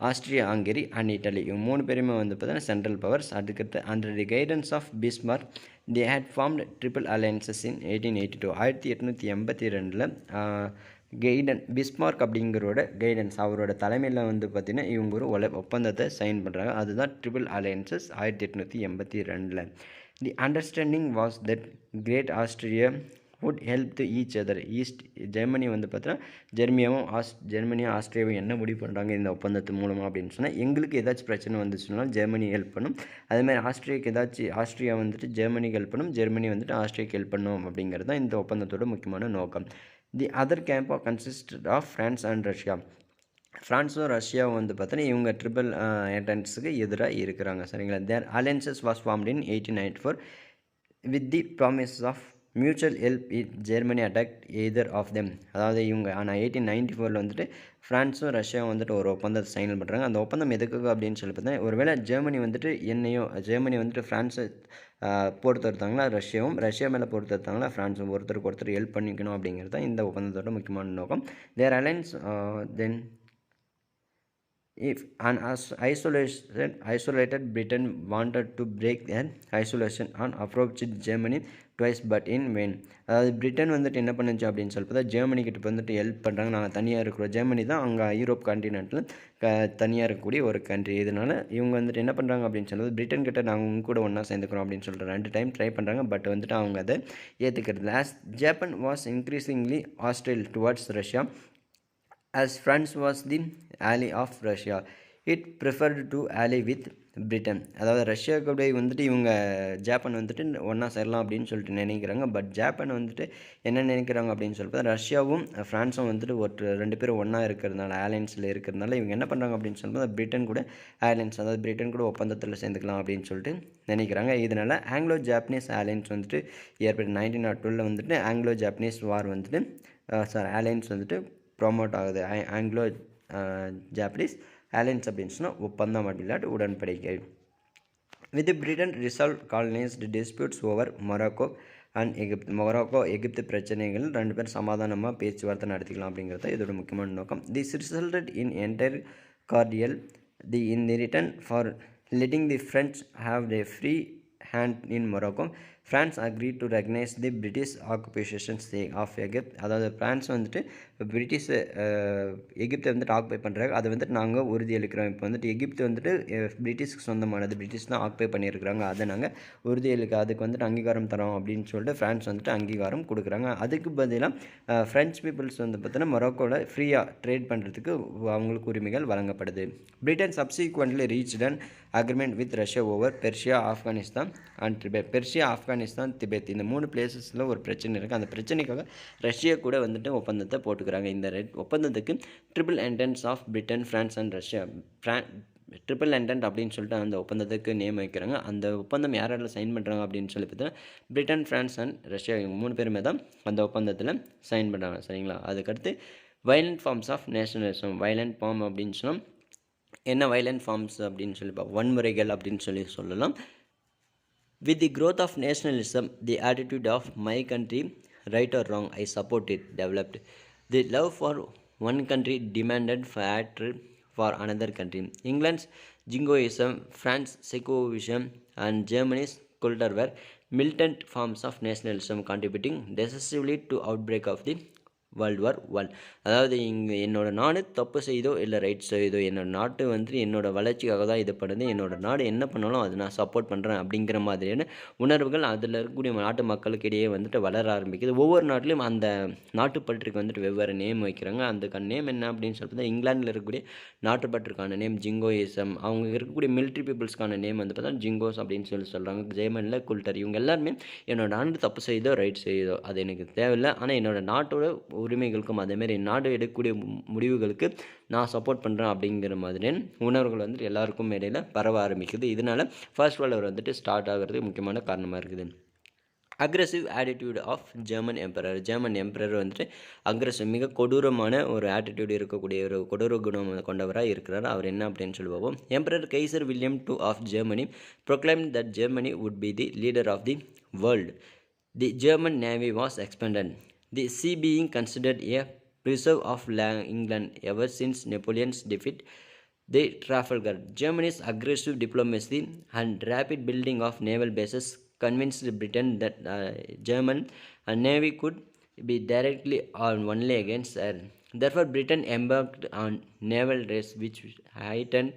Austria, Hungary and Italy இவங்க 3 பேருமே வந்து பார்த்தீங்கன்னா சென்ட்ரல் பவர்ஸ். அதுக்கடுத்து under the guidance of Bismarck they had formed triple alliances in 1882. 1882 Bismarck அப்படிங்கிறோட கைடன்ஸ், அவரோட தலைமையில் வந்து பார்த்திங்கன்னா இவங்க ஒரு ஒப்பந்தத்தை சைன் பண்ணுறாங்க. அதுதான் triple alliances 1882. The understanding was that great Austria would help to each other. East Germany வந்து பார்த்தீங்கன்னா ஜெர்மனியும் ஆஸ்திரேலியாவும் என்ன முடிவு பண்ணுறாங்க இந்த ஒப்பந்தத்து மூலமாக அப்படின்னு சொன்னால் எங்களுக்கு ஏதாச்சும் பிரச்சனை வந்துச்சுனாலும் ஜெர்மனி ஹெல்ப் பண்ணும். அதேமாதிரி ஆஸ்ட்ரியா வந்துட்டு ஜெர்மனிக்கு ஹெல்ப் பண்ணும், ஜெர்மனி வந்துட்டு ஆஸ்ட்ரியாவுக்கு ஹெல்ப் பண்ணும் அப்படிங்கிறது தான் இந்த ஒப்பந்தத்தோட முக்கியமான நோக்கம். The other camp consisted of France and Russia. ஃப்ரான்ஸும் ரஷ்யாவும் வந்து பார்த்தீங்கன்னா இவங்க ட்ரிபிள் அலையன்ஸுக்கு எதிராக இருக்கிறாங்க. சரிங்களா. Their alliances was formed in 1894 with the promise of mutual help it Germany attack either of them. அதாவது இவங்க ஆனால் 1894 வந்துட்டு ஃப்ரான்ஸும் ரஷ்யாவும் வந்துட்டு ஒரு ஒப்பந்தத்தை சைன் பண்ணுறாங்க. அந்த ஒப்பந்தம் எதுக்கு அப்படின்னு சொல்லி பார்த்தா ஒருவேளை ஜெர்மனி வந்துட்டு ஃப்ரான்ஸை பொறுத்தெடுத்தாங்களா, ரஷ்யா மேலே பொறுத்தெடுத்தாங்களா, ஃப்ரான்ஸும் ஒருத்தருக்கு ஒருத்தர் ஹெல்ப் பண்ணிக்கணும் அப்படிங்கிறது தான் இந்த ஒப்பந்தத்தோட முக்கியமான நோக்கம். Their alliance then If an isolated Britain wanted to break their isolation and approached Germany twice but in vain. அதாவது பிரிட்டன் வந்துட்டு என்ன பண்ணுச்சு அப்படின்னு சொல்லி பார்த்தா ஜெர்மனி கிட்ட வந்துட்டு ஹெல்ப் பண்ணுறாங்க. நாங்கள் தனியாக இருக்கிறோம். ஜெர்மனி தான் அங்கே யூரோப் கான்டினென்ட்டில் தனியாக இருக்கக்கூடிய ஒரு கண்ட்ரி. இதனால் இவங்க வந்துட்டு என்ன பண்ணுறாங்க அப்படின்னு சொல்லுவது பிரிட்டன் கிட்ட நாங்கள் உங்க கூட ஒன்றா சேர்ந்துக்கிறோம் அப்படின்னு சொல்லிட்டு 2 டைம் ட்ரை பண்ணுறாங்க. பட் வந்துட்டு அவங்க அதை ஏற்றுக்கிறது. As Japan was increasingly hostile towards Russia as France was the ally of Russia, it preferred to ally with Britain. அதாவது ரஷ்யா கூட வந்துட்டு இவங்க ஜப்பான் வந்துட்டு ஒன்றா சேரலாம் அப்படின்னு சொல்லிட்டு நினைக்கிறாங்க. பட் ஜப்பான் வந்துட்டு என்ன நினைக்கிறாங்க அப்படின்னு சொல்லிட்டு ரஷ்யாவும் ஃப்ரான்ஸும் வந்துட்டு ஒரு 2 பேரும் ஒன்றா இருக்கிறதுனால அலையன்ஸில் இருக்கிறதுனால இவங்க என்ன பண்ணுறாங்க அப்படின்னு சொல்லும்போது பிரிட்டன் கூட அலையன்ஸ் அதாவது பிரிட்டன் கூட ஒப்பந்தத்தில் சேர்ந்துக்கலாம் அப்படின்னு சொல்லிட்டு நினைக்கிறாங்க. இதனால் ஆங்கிலோ ஜாப்பனீஸ் அலையன்ஸ் வந்துட்டு ஏற்பட்டு 1902 வந்துட்டு ஆங்கிலோ ஜாப்பனீஸ் வார் வந்துட்டு அலையன்ஸ் வந்துட்டு ப்ரொமோட் ஆகுது. ஆங்கிலோ ஜாப்பனீஸ் அலையன்ஸ் அப்படின்னு சொன்னால் ஒப்பந்தம் அப்படின்ட்டு உடன்படிக்கை. With Britain resolve colonised disputes over Morocco and Egypt பிரச்சனைகள் 2 பேர் சமாதானமாக பேச்சுவார்த்தை நடத்திக்கலாம் அப்படிங்கிறது இதோட முக்கியமான நோக்கம். This resulted in entire கார்டியல் in return for letting the French have a free hand in Morocco. France agreed to recognize the British occupation of Egypt. அதாவது France வந்துட்டு பிரிட்டிஷ் எகிப்தை வந்துட்டு ஆக்குபை பண்ணுறாங்க. அதை வந்துட்டு நாங்கள் உறுதியளிக்கிறோம். இப்போ வந்துட்டு எகிப்து வந்துட்டு பிரிட்டிஷ்க்கு சொந்தமானது, பிரிட்டிஷ் தான் ஆக்குபை பண்ணியிருக்கிறாங்க. அதை நாங்கள் அதுக்கு வந்துட்டு அங்கீகாரம் தரோம் அப்படின்னு சொல்லிட்டு ஃப்ரான்ஸ் வந்துட்டு அங்கீகாரம் கொடுக்குறாங்க. அதுக்கு பதிலாக ஃப்ரெஞ்ச் பீப்புள்ஸ் வந்து பார்த்தீங்கன்னா மொராக்கோவில் ஃப்ரீயாக ட்ரேட் பண்ணுறதுக்கு அவங்களுக்கு உரிமைகள் வழங்கப்படுது. Britain subsequently reached an agreement with Russia over Persia, Afghanistan and Tibet. Persia, Afghanistan, Tibet இந்த 3 பிளேசஸில் ஒரு பிரச்சனை இருக்குது. அந்த பிரச்சனைக்காக ரஷ்யா கூட வந்துட்டு ஒப்பந்தத்தை போட்டுக்கிறாங்க. இந்த ஒப்பந்தத்துக்கு triple entente of Britain, France and Russia, triple entente அப்படின்னு சொல்லிட்டு அந்த ஒப்பந்தத்துக்கு நேம் வைக்கிறாங்க. அந்த ஒப்பந்தம் யாரெல்லாம் சைன் பண்ணுறாங்க அப்படின்னு சொல்லி பார்த்தீங்கன்னா பிரிட்டன், ஃப்ரான்ஸ் அண்ட் ரஷ்யா இவங்க 3 பேருமே தான் அந்த ஒப்பந்தத்தில் சைன் பண்ணுறாங்க. சரிங்களா? அதுக்கடுத்து violent forms of nationalism. Violent form அப்படின்னு சொன்னால் என்ன வயலண்ட் ஃபார்ம்ஸ் அப்படின்னு சொல்லி வன்முறைகள் அப்படின்னு சொல்லலாம். With the growth of nationalism, the attitude of my country, right or wrong, I support it, developed. The love for one country demanded hatred for another country. England's jingoism, France's secovism, and Germany's culture were militant forms of nationalism, contributing decisively to outbreak of the World War I. அதாவது இங்கே என்னோட நாடு தப்பு செய்தோ இல்லை right செய்தோ என்னோட நாட்டு வந்துட்டு என்னோட வளர்ச்சிக்காக தான் இது பண்ணுது, என்னோட நாடு என்ன பண்ணாலும் அது நான் சப்போர்ட் பண்ணுறேன் அப்படிங்கிற மாதிரியான உணர்வுகள் அதில் இருக்கக்கூடிய நாட்டு மக்களுக்கு இடையே வந்துட்டு வளர ஆரம்பிக்குது. ஒவ்வொரு நாட்டிலையும் அந்த நாட்டுப்பற்றுக்கு வந்துட்டு வெவ்வேறு நேம் வைக்கிறாங்க. அந்த நேம் என்ன அப்படின்னு சொல்லிட்டு இங்கிலாந்தில் இருக்கக்கூடிய நாட்டுப்பற்றுக்கான நேம் ஜிங்கோயிசம், அவங்க இருக்கக்கூடிய மிலிட்ரி பீப்புள்ஸ்க்கான நேம் வந்து பார்த்தா ஜிங்கோஸ் அப்படின்னு சொல்கிறாங்க. ஜெர்மனியில் குல்டர். இவங்க எல்லாருமே என்னோட நாடு தப்பு செய்தோ ரைட் செய்தோ அது எனக்கு தேவையில்லை, ஆனால் என்னோட நாட்டோட உரிமைகளுக்கும் அதேமாரி நாடு எடுக்கக்கூடிய முடிவுகளுக்கு நான் சப்போர்ட் பண்ணுறேன் அப்படிங்கிற மாதிரி உணர்வுகள் வந்துட்டு எல்லாருக்கும் இடையில பரவ ஆரம்பிக்குது. இதனால் ஃபர்ஸ்ட் வேர்ல்டு வார் வந்துட்டு ஸ்டார்ட் ஆகிறதுக்கு முக்கியமான காரணமாக இருக்குது. Aggressive attitude of German emperor. German emperor வந்துட்டு அக்ரெசிவ் மிக கொடூரமான ஒரு ஆட்டிடியூட் இருக்கக்கூடிய ஒரு கொடூர குணம் கொண்டவராக இருக்கிறார். அவர் என்ன அப்படின்னு சொல்லி பார்ப்போம். Emperor Kaiser William II of Germany proclaimed that Germany would be the leader of the world. The German navy was expanded, the sea being considered a preserve of England ever since Napoleon's defeat the Trafalgar. Germany's aggressive diplomacy and rapid building of naval bases convinced Britain that German navy could be directly or only against her. Therefore, Britain embarked on naval race which heightened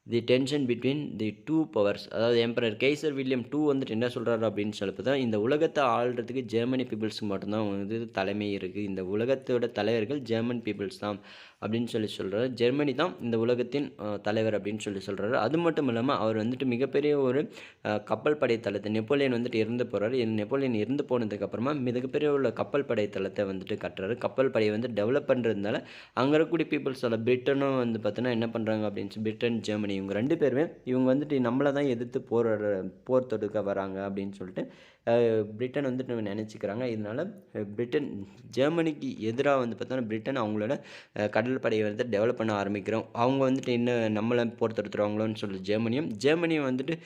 the tension between the two powers. அதாவது emperor Kaiser William II வந்துட்டு என்ன சொல்கிறாரு அப்படின்னு சொல்லப்போ தான் இந்த உலகத்தை ஆள்றதுக்கு Germany பீப்புள்ஸுக்கு மட்டும்தான் வந்து தலைமை இருக்குது, இந்த உலகத்தோட தலைவர்கள் ஜெர்மன் பீப்புள்ஸ் தான் அப்படின்னு சொல்கிறாரு. ஜெர்மனி தான் இந்த உலகத்தின் தலைவர் அப்படின்னு சொல்கிறாரு. அது மட்டும் இல்லாமல் அவர் வந்துட்டு மிகப்பெரிய ஒரு கப்பல் படை தளத்தை நெப்போலியன் வந்துட்டு இறந்து போகிறாரு. நெப்போலியன் இறந்து போனதுக்கப்புறமா மிகப்பெரிய உள்ள கப்பல் படை தளத்தை வந்துட்டு கட்டுறாரு. கப்பல் படையை வந்து டெவலப் பண்ணுறதுனால அங்கே இருக்கக்கூடிய பீப்புள்ஸோட பிரிட்டனும் வந்து பார்த்தீங்கன்னா என்ன பண்ணுறாங்க அப்படின்னு பிரிட்டன், ஜெர்மனி இவங்க 2 பேருமே இவங்க வந்துட்டு நம்மளை தான் எதிர்த்து போர் தொடுக்க வராங்க அப்படின்னு சொல்லிட்டு பிரிட்டன் வந்துட்டு நினச்சிக்கிறாங்க. இதனால் பிரிட்டன் ஜெர்மனிக்கு எதிராக வந்து பார்த்தோன்னா பிரிட்டன் அவங்களோட கடல் படையை வந்து டெவலப் பண்ண ஆரம்பிக்கிறோம். அவங்க வந்துட்டு என்ன நம்மளை போர் தொடுத்துருவாங்களோன்னு சொல்லி ஜெர்மனியும் வந்துட்டு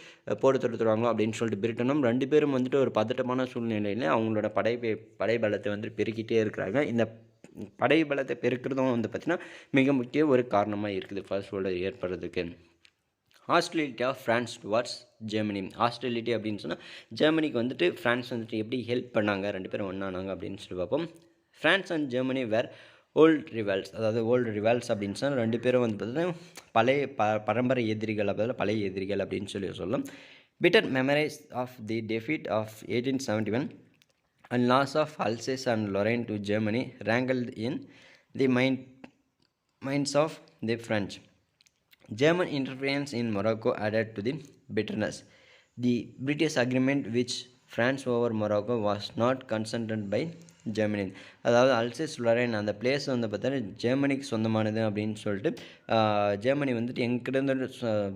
போர் தொடுத்துருவாங்களோ அப்படின்னு சொல்லிட்டு பிரிட்டனும் 2 பேரும் வந்துட்டு ஒரு பதட்டமான சூழ்நிலையில் அவங்களோட படை பலத்தை வந்து பெருக்கிட்டே இருக்கிறாங்க. இந்த படை பலத்தை பெருக்கிறதும் வந்து பார்த்திங்கன்னா மிக முக்கிய ஒரு காரணமாக இருக்குது ஃபர்ஸ்ட் வேர்ல்டு வார் ஏற்படுறதுக்கு. Hostility of France towards Germany. Hostility அப்படின்னு சொன்னால் ஜெர்மனிக்கு வந்துட்டு ஃப்ரான்ஸ் வந்துட்டு எப்படி ஹெல்ப் பண்ணாங்க, 2 பேரும் ஒன்றானாங்க அப்படின்னு சொல்லி பார்ப்போம். France and Germany were old rivals அப்படின்னு சொன்னால் 2 பேரும் வந்து பார்த்தீங்கன்னா பழைய பரம்பரை எதிரிகள், அதாவது பழைய எதிரிகள் அப்படின்னு சொல்லலாம். Bitter memories of the defeat of 1871 and loss of Alsace and Lorraine to Germany rankled in the minds of the French. German interference in Morocco added to the bitterness. The British agreement which France over Morocco was not consented by Germany. அதாவது Alsace Lorraine அந்த place வந்து பார்த்தா ஜெர்மனிக்கு சொந்தமானது அப்படின்னு சொல்லிட்டு Germany வந்துட்டு எங்கிட்ட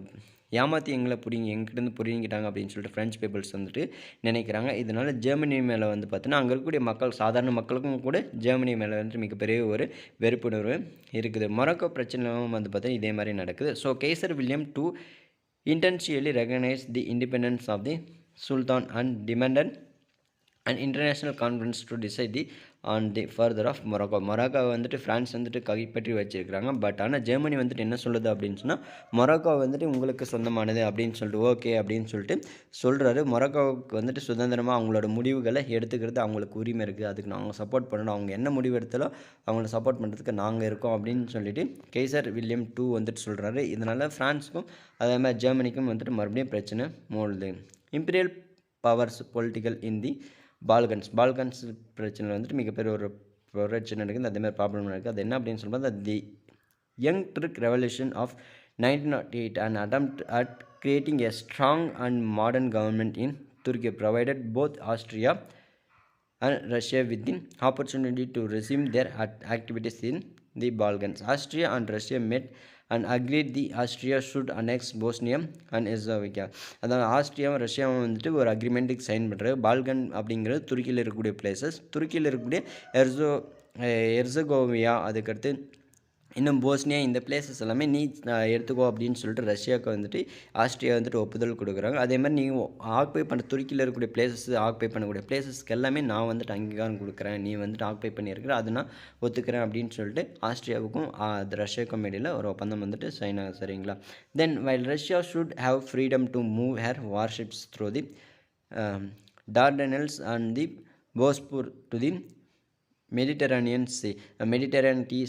ஏமாற்றி எங்கிட்டேருந்து பிடிங்கிட்டாங்க அப்படின்னு சொல்லிட்டு ஃப்ரெஞ்ச் பீப்புள்ஸ் வந்துட்டு நினைக்கிறாங்க. இதனால் ஜெர்மனி மேலே வந்து பார்த்தீங்கன்னா அங்கே இருக்கக்கூடிய மக்கள், சாதாரண மக்களுக்கும் கூட ஜெர்மனி மேலே வந்துட்டு மிகப்பெரிய ஒரு வெறுப்புணர்வு இருக்குது. மொராக்கோ பிரச்சனையும் வந்து பார்த்தீங்கன்னா இதே மாதிரி நடக்குது. So geyser William to intentionally recognize the independence of the Sultan and demanded an international conference to decide on the further of Morocco. மொராக்கோவை வந்துட்டு ஃப்ரான்ஸ் வந்துட்டு கைப்பற்றி வச்சுருக்கிறாங்க. பட் ஆனால் ஜெர்மனி வந்துட்டு என்ன சொல்லுது அப்படின்னு சொன்னால் மொராக்கோ வந்துட்டு உங்களுக்கு சொந்தமானது அப்படின்னு சொல்லிட்டு ஓகே அப்படின்னு சொல்லிட்டு சொல்கிறாரு. மொராக்கோவுக்கு வந்துட்டு சுதந்திரமாக அவங்களோட முடிவுகளை எடுத்துக்கிறது அவங்களுக்கு உரிமை இருக்குது, அதுக்கு நாங்கள் சப்போர்ட் பண்ணணும், அவங்க என்ன முடிவு எடுத்தாலும் அவங்கள சப்போர்ட் பண்ணுறதுக்கு நாங்கள் இருக்கோம் அப்படின்னு சொல்லிட்டு கெய்சர் வில்லியம் 2 வந்துட்டு சொல்கிறாரு. இதனால் ஃப்ரான்ஸுக்கும் அதே மாதிரி ஜெர்மனிக்கும் வந்துட்டு மறுபடியும் பிரச்சனை மூடுது. இம்பீரியல் பவர்ஸ் பொலிட்டிக்கல் இன் தி பால்கன்ஸ் பிரச்சனை வந்துட்டு மிகப்பெரிய ஒரு பிரச்சனை இருக்குது. அதே மாதிரி ப்ராப்ளம் இருக்குது. அது என்ன அப்படின்னு சொல்லும்போது the young Turk revolution of 1908 an attempt at creating a strong and modern government in Turkey provided both Austria and Russia with the opportunity to resume their activities in the Balkans. Austria and Russia met and agreed the Austria should annex Bosnia and Herzegovina. அதாவது ஆஸ்ட்ரியாவும் ரஷ்யாவும் வந்துட்டு ஒரு அக்ரிமெண்ட்டுக்கு sign பண்ணுறாங்க. Balkan அப்படிங்கிறது துருக்கியில் இருக்கக்கூடிய places. துருக்கியில் இருக்கக்கூடிய எர்சகோவியா, அதுக்கடுத்து இன்னும் போஸ்னியா, இந்த பிளேசஸ் எல்லாமே நீ எடுத்துக்கோ அப்படின்னு சொல்லிட்டு ரஷ்யாவுக்கு வந்துட்டு ஆஸ்ட்ரியா வந்துட்டு ஒப்புதல் கொடுக்குறாங்க. அதே மாதிரி நீங்கள் ஆக்குபை பண்ண துருக்கியில் இருக்கக்கூடிய பிளேசஸ் ஆக்குபை பண்ணக்கூடிய பிளேசஸ்க்கு எல்லாமே நான் வந்துட்டு அங்கீகாரம் கொடுக்குறேன், நீ வந்துட்டு ஆக்குபை பண்ணியிருக்கிற, அது நான் ஒத்துக்கிறேன் அப்படின்னு சொல்லிட்டு ஆஸ்ட்ரியாவுக்கும் ரஷ்யாவுக்கும் இடையில் ஒரு ஒப்பந்தம் வந்துட்டு சைன் ஆகும். சரிங்களா? Then while Russia should have freedom to move her warships through the Dardanelles and the Bosphorus to the Mediterranean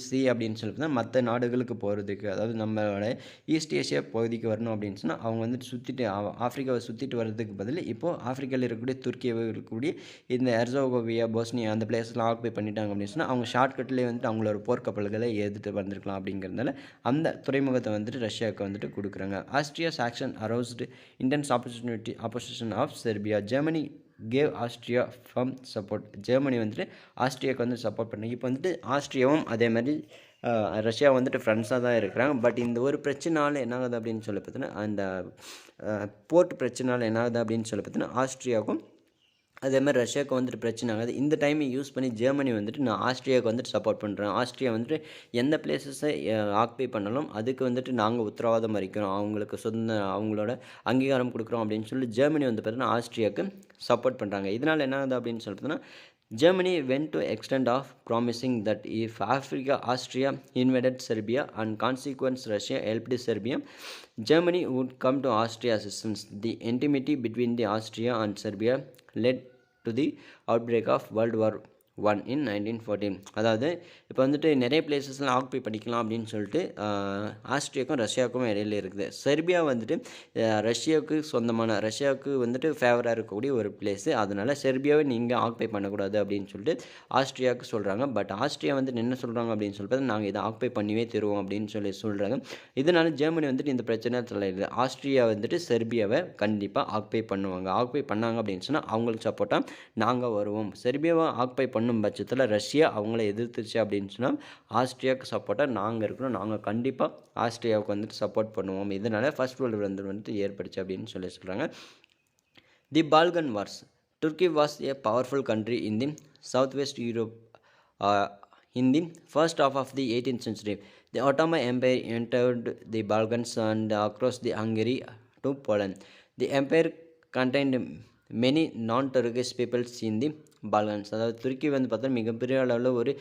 sea அப்படின்னு சொல்லிட்டு மற்ற நாடுகளுக்கு போகிறதுக்கு, அதாவது நம்மளோட ஈஸ்ட் ஏஷியா பகுதிக்கு வரணும் அப்படின்னு சொன்னால் அவங்க வந்துட்டு சுற்றிட்டு ஆஃப்ரிக்காவை சுற்றிட்டு வர்றதுக்கு பதில் இப்போது ஆஃப்ரிக்காவில் இருக்கக்கூடிய துருக்கியை இருக்கக்கூடிய இந்த எர்சகோவியா, போஸ்னியா அந்த பிளேஸ்லாம் ஆக்குபை பண்ணிட்டாங்க அப்படின்னு சொன்னால் அவங்க ஷார்ட்கட்லேயே வந்துட்டு அவங்களோட போர்க்கப்பல்களை எதிர்த்து வந்திருக்கலாம். அப்படிங்கிறதுனால அந்த துறைமுகத்தை வந்துட்டு ரஷ்யாவுக்கு வந்துட்டு கொடுக்குறாங்க. Austria's action aroused intense opposition of Serbia. Germany gave Austria from support. Germany வந்துட்டு ஆஸ்ட்ரியாவுக்கு வந்து சப்போர்ட் பண்ணாங்க. இப்போ வந்துட்டு ஆஸ்ட்ரியாவும் அதே மாதிரி ரஷ்யா வந்துட்டு ஃப்ரெண்ட்ஸாக தான் இருக்கிறாங்க. பட் இந்த ஒரு பிரச்சனைனால என்ன ஆகுது அப்படின்னு சொல்லி பார்த்தீங்கன்னா அந்த போர்ட் பிரச்சனைனால என்ன ஆகுது அப்படின்னு சொல்லி பார்த்தீங்கன்னா ஆஸ்ட்ரியாவுக்கும் அதே மாதிரி ரஷ்யாவுக்கு வந்துட்டு பிரச்சனை ஆகாது. இந்த டைமை யூஸ் பண்ணி ஜெர்மனி வந்துட்டு நான் ஆஸ்ட்ரியாவுக்கு வந்துட்டு சப்போர்ட் பண்ணுறேன், ஆஸ்ட்ரியா வந்துட்டு எந்த பிளேசஸை ஆக்குபை பண்ணாலும் அதுக்கு வந்துட்டு நாங்கள் உத்தரவாதம் அளிக்கிறோம், அவங்களுக்கு அவங்களோட அங்கீகாரம் கொடுக்குறோம் அப்படின்னு சொல்லி ஜெர்மனி வந்து பார்த்தீங்கன்னா ஆஸ்ட்ரியாவுக்கு சப்போர்ட் பண்ணுறாங்க. இதனால் என்ன ஆகுது அப்படின்னு சொல்லி பார்த்தீங்கன்னா Germany went to extent of promising that if Austria invaded Serbia and consequence Russia helped Serbia, Germany would come to Austria's assistance. The enmity between the Austria and Serbia led to the outbreak of World War I in 1914. அதாவது இப்போ வந்துட்டு நிறைய பிளேசஸ்லாம் occupy பண்ணிக்கலாம் அப்படின்னு சொல்லிட்டு ஆஸ்ட்ரியாவுக்கும் ரஷ்யாவுக்கும் இடையில இருக்குது. செர்பியா வந்துட்டு ரஷ்யாவுக்கு வந்துட்டு ஃபேவராக இருக்கக்கூடிய ஒரு பிளேஸு. அதனால் செர்பியாவை நீங்கள் ஆக்குபை பண்ணக்கூடாது அப்படின்னு சொல்லிட்டு ஆஸ்ட்ரியாவுக்கு சொல்கிறாங்க. பட் ஆஸ்ட்ரியா வந்துட்டு என்ன சொல்கிறாங்க அப்படின்னு சொல்லிட்டு நாங்கள் இதை ஆக்குபை பண்ணியே தருவோம் அப்படின்னு சொல்கிறாங்க. இதனால் ஜெர்மனி வந்துட்டு இந்த பிரச்சனை தலையிடுது. ஆஸ்ட்ரியா வந்துட்டு செர்பியாவை கண்டிப்பாக ஆக்குபை பண்ணுவாங்க. ஆக்குபை பண்ணாங்க அப்படின்னு சொன்னால் அவங்களுக்கு சப்போர்ட்டாக நாங்கள் வருவோம். செர்பியாவை ஆக்குபை பண்ணும் பட்சத்தில் ரஷ்யா அவங்கள எதிர்த்துச்சு அப்படின்னு சொன்னால் ஆஸ்ட்ரியாவுக்கு சப்போர்ட்டாக நாங்கள் இருக்கிறோம், நாங்கள் கண்டிப்பாக ஆஸ்ட்ரியாவுக்கு வந்துட்டு சப்போர்ட் பண்ணுவோம். இதனால் ஃபர்ஸ்ட் வேர்ல்டு வார் வந்துட்டு ஏற்படுச்சு அப்படின்னு சொல்கிறாங்க. The Balkan wars Turkey was a powerful country in the southwest Europe in the first half of the 18th century. The Ottoman Empire entered the Balkans and across the Hungary to Poland. The empire contained many non-Turkish peoples in the Balkans. அதாவது துருக்கி வந்து பார்த்தா மிகப்பெரிய அளவில் ஒரு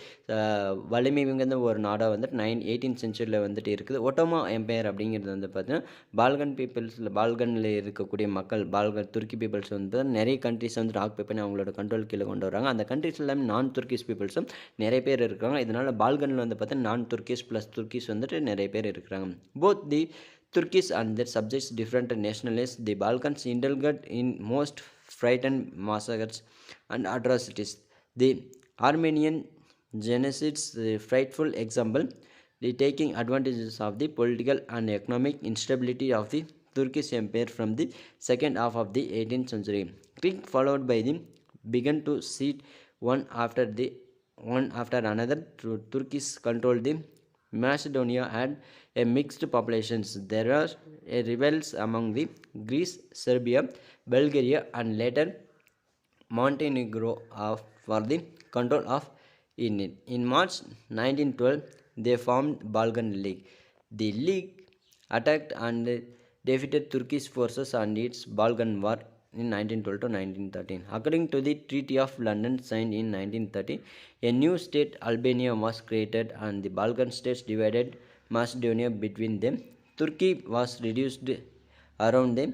வலிமை மிகுந்த ஒரு நாடாக வந்துட்டு 18th சென்ச்சுரியில் வந்துட்டு இருக்குது. ஒட்டோமா எம்பையர் அப்படிங்கிறது வந்து பார்த்தீங்கன்னா பால்கன் பீப்புள்ஸில் பால்கனில் இருக்கக்கூடிய மக்கள் துருக்கி பீப்புள்ஸ் வந்து நிறைய கண்ட்ரிஸ் வந்துட்டு ஆக்குபை பண்ணி அவங்களோட கண்ட்ரோல் கீழே கொண்டு வராங்க. அந்த கண்ட்ரிஸ் எல்லாமே நான் துர்க்கிஷ் பீப்புள்ஸும் நிறைய பேர் இருக்காங்க. இதனால் பால்கனில் வந்து பார்த்தீங்கன்னா நான் துர்க்கிஷ் ப்ளஸ் துர்க்கிஷ் வந்துட்டு நிறைய பேர் இருக்கிறாங்க. Both the Turkish and their subjects different nationalists, the Balkans indulged in most frightened massacres and atrocities. The Armenian genocides, a frightful example, the taking advantages of the political and economic instability of the Turkish Empire from the second half of the 18th century. Quick followed by them began to cede one after another. Turkish controlled the Macedonia had a mixed populations. There are rebels among the Greece, Serbia, Bulgaria, and later Montenegro for the control of it. In March 1912, they formed Balkan League. The league attacked and defeated Turkish forces and its Balkan War in 1912 to 1913. According to the Treaty of London signed in 1930, a new state Albania was created and the Balkan states divided Macedonia between them. Turkey was reduced around the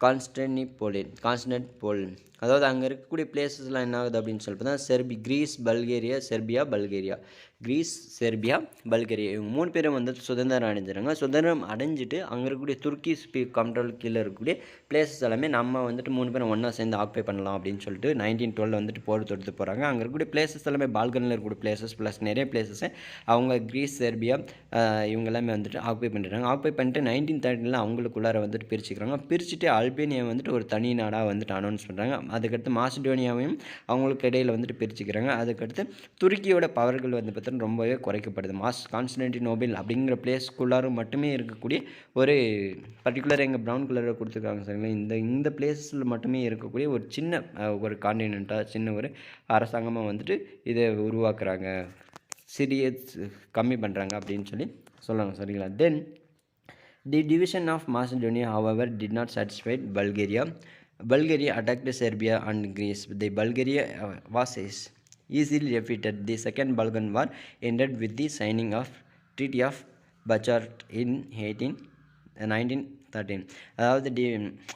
Constantinople. அதாவது அங்கே இருக்கக்கூடிய பிளேசஸ்லாம் என்ன ஆகுது அப்படின்னு சொல்லி பார்த்தா Greece, Bulgaria, Bulgaria இவங்க 3 பேரும் வந்து சுதந்திரம் அடைஞ்சிருங்க. சுதந்திரம் அடைஞ்சிட்டு அங்கே இருக்கக்கூடிய துருக்கி கண்ட்ரோல் கீழே இருக்கக்கூடிய பிளேசஸ் எல்லாமே நம்ம வந்துட்டு 3 பேரும் ஒன்றா சேர்ந்து ஆக்குபை பண்ணலாம் அப்படின்னு சொல்லிட்டு 1912 வந்துட்டு போர் தொடுத்து போகிறாங்க. அங்கே இருக்கக்கூடிய பிளேசஸ் எல்லாமே பால்கனில் இருக்கக்கூடிய பிளேசஸ் ப்ளஸ் நிறைய பிளேசஸை அவங்க கிரீஸ், செர்பியா இவங்க எல்லாமே வந்துட்டு ஆக்குபை பண்ணிடுறாங்க. ஆக்குபை பண்ணிட்டு 1913 அவங்களுக்குள்ளார வந்துட்டு பிரிச்சுக்கிறாங்க. பிரிச்சுட்டு அல்பேனியா வந்துட்டு ஒரு தனி நாடாக வந்துட்டு அனௌன்ஸ் பண்ணுறாங்க. அதுக்கடுத்து மாசிடோனியாவையும் அவங்களுக்கு இடையில் வந்துட்டு பிரிச்சுக்கிறாங்க. அதுக்கடுத்து துருக்கியோட பவர்கள் வந்து பார்த்தீங்கன்னா ரொம்பவே குறைக்கப்படுது. கான்ஸ்டன்டினோப்பிள் அப்படிங்கிற பிளேஸ்க்குள்ளாரும் மட்டுமே இருக்கக்கூடிய ஒரு பர்டிகுலர் எங்கள் ப்ரௌன் கலரில் கொடுத்துருக்காங்க சரிங்களா. இந்த பிளேஸில் மட்டுமே இருக்கக்கூடிய ஒரு சின்ன ஒரு கான்டினெண்ட்டாக சின்ன ஒரு அரசாங்கமாக வந்துட்டு இதை உருவாக்குறாங்க, சிறிய கம்மி பண்ணுறாங்க அப்படின்னு சொல்கிறாங்க சரிங்களா. தென் the division of Macedonia, however, did not satisfy Bulgaria. Bulgaria attacked Serbia and Greece. The Bulgaria was easily defeated. The Second Balkan War ended with the signing of Treaty of Bucharest in 1913. அதாவது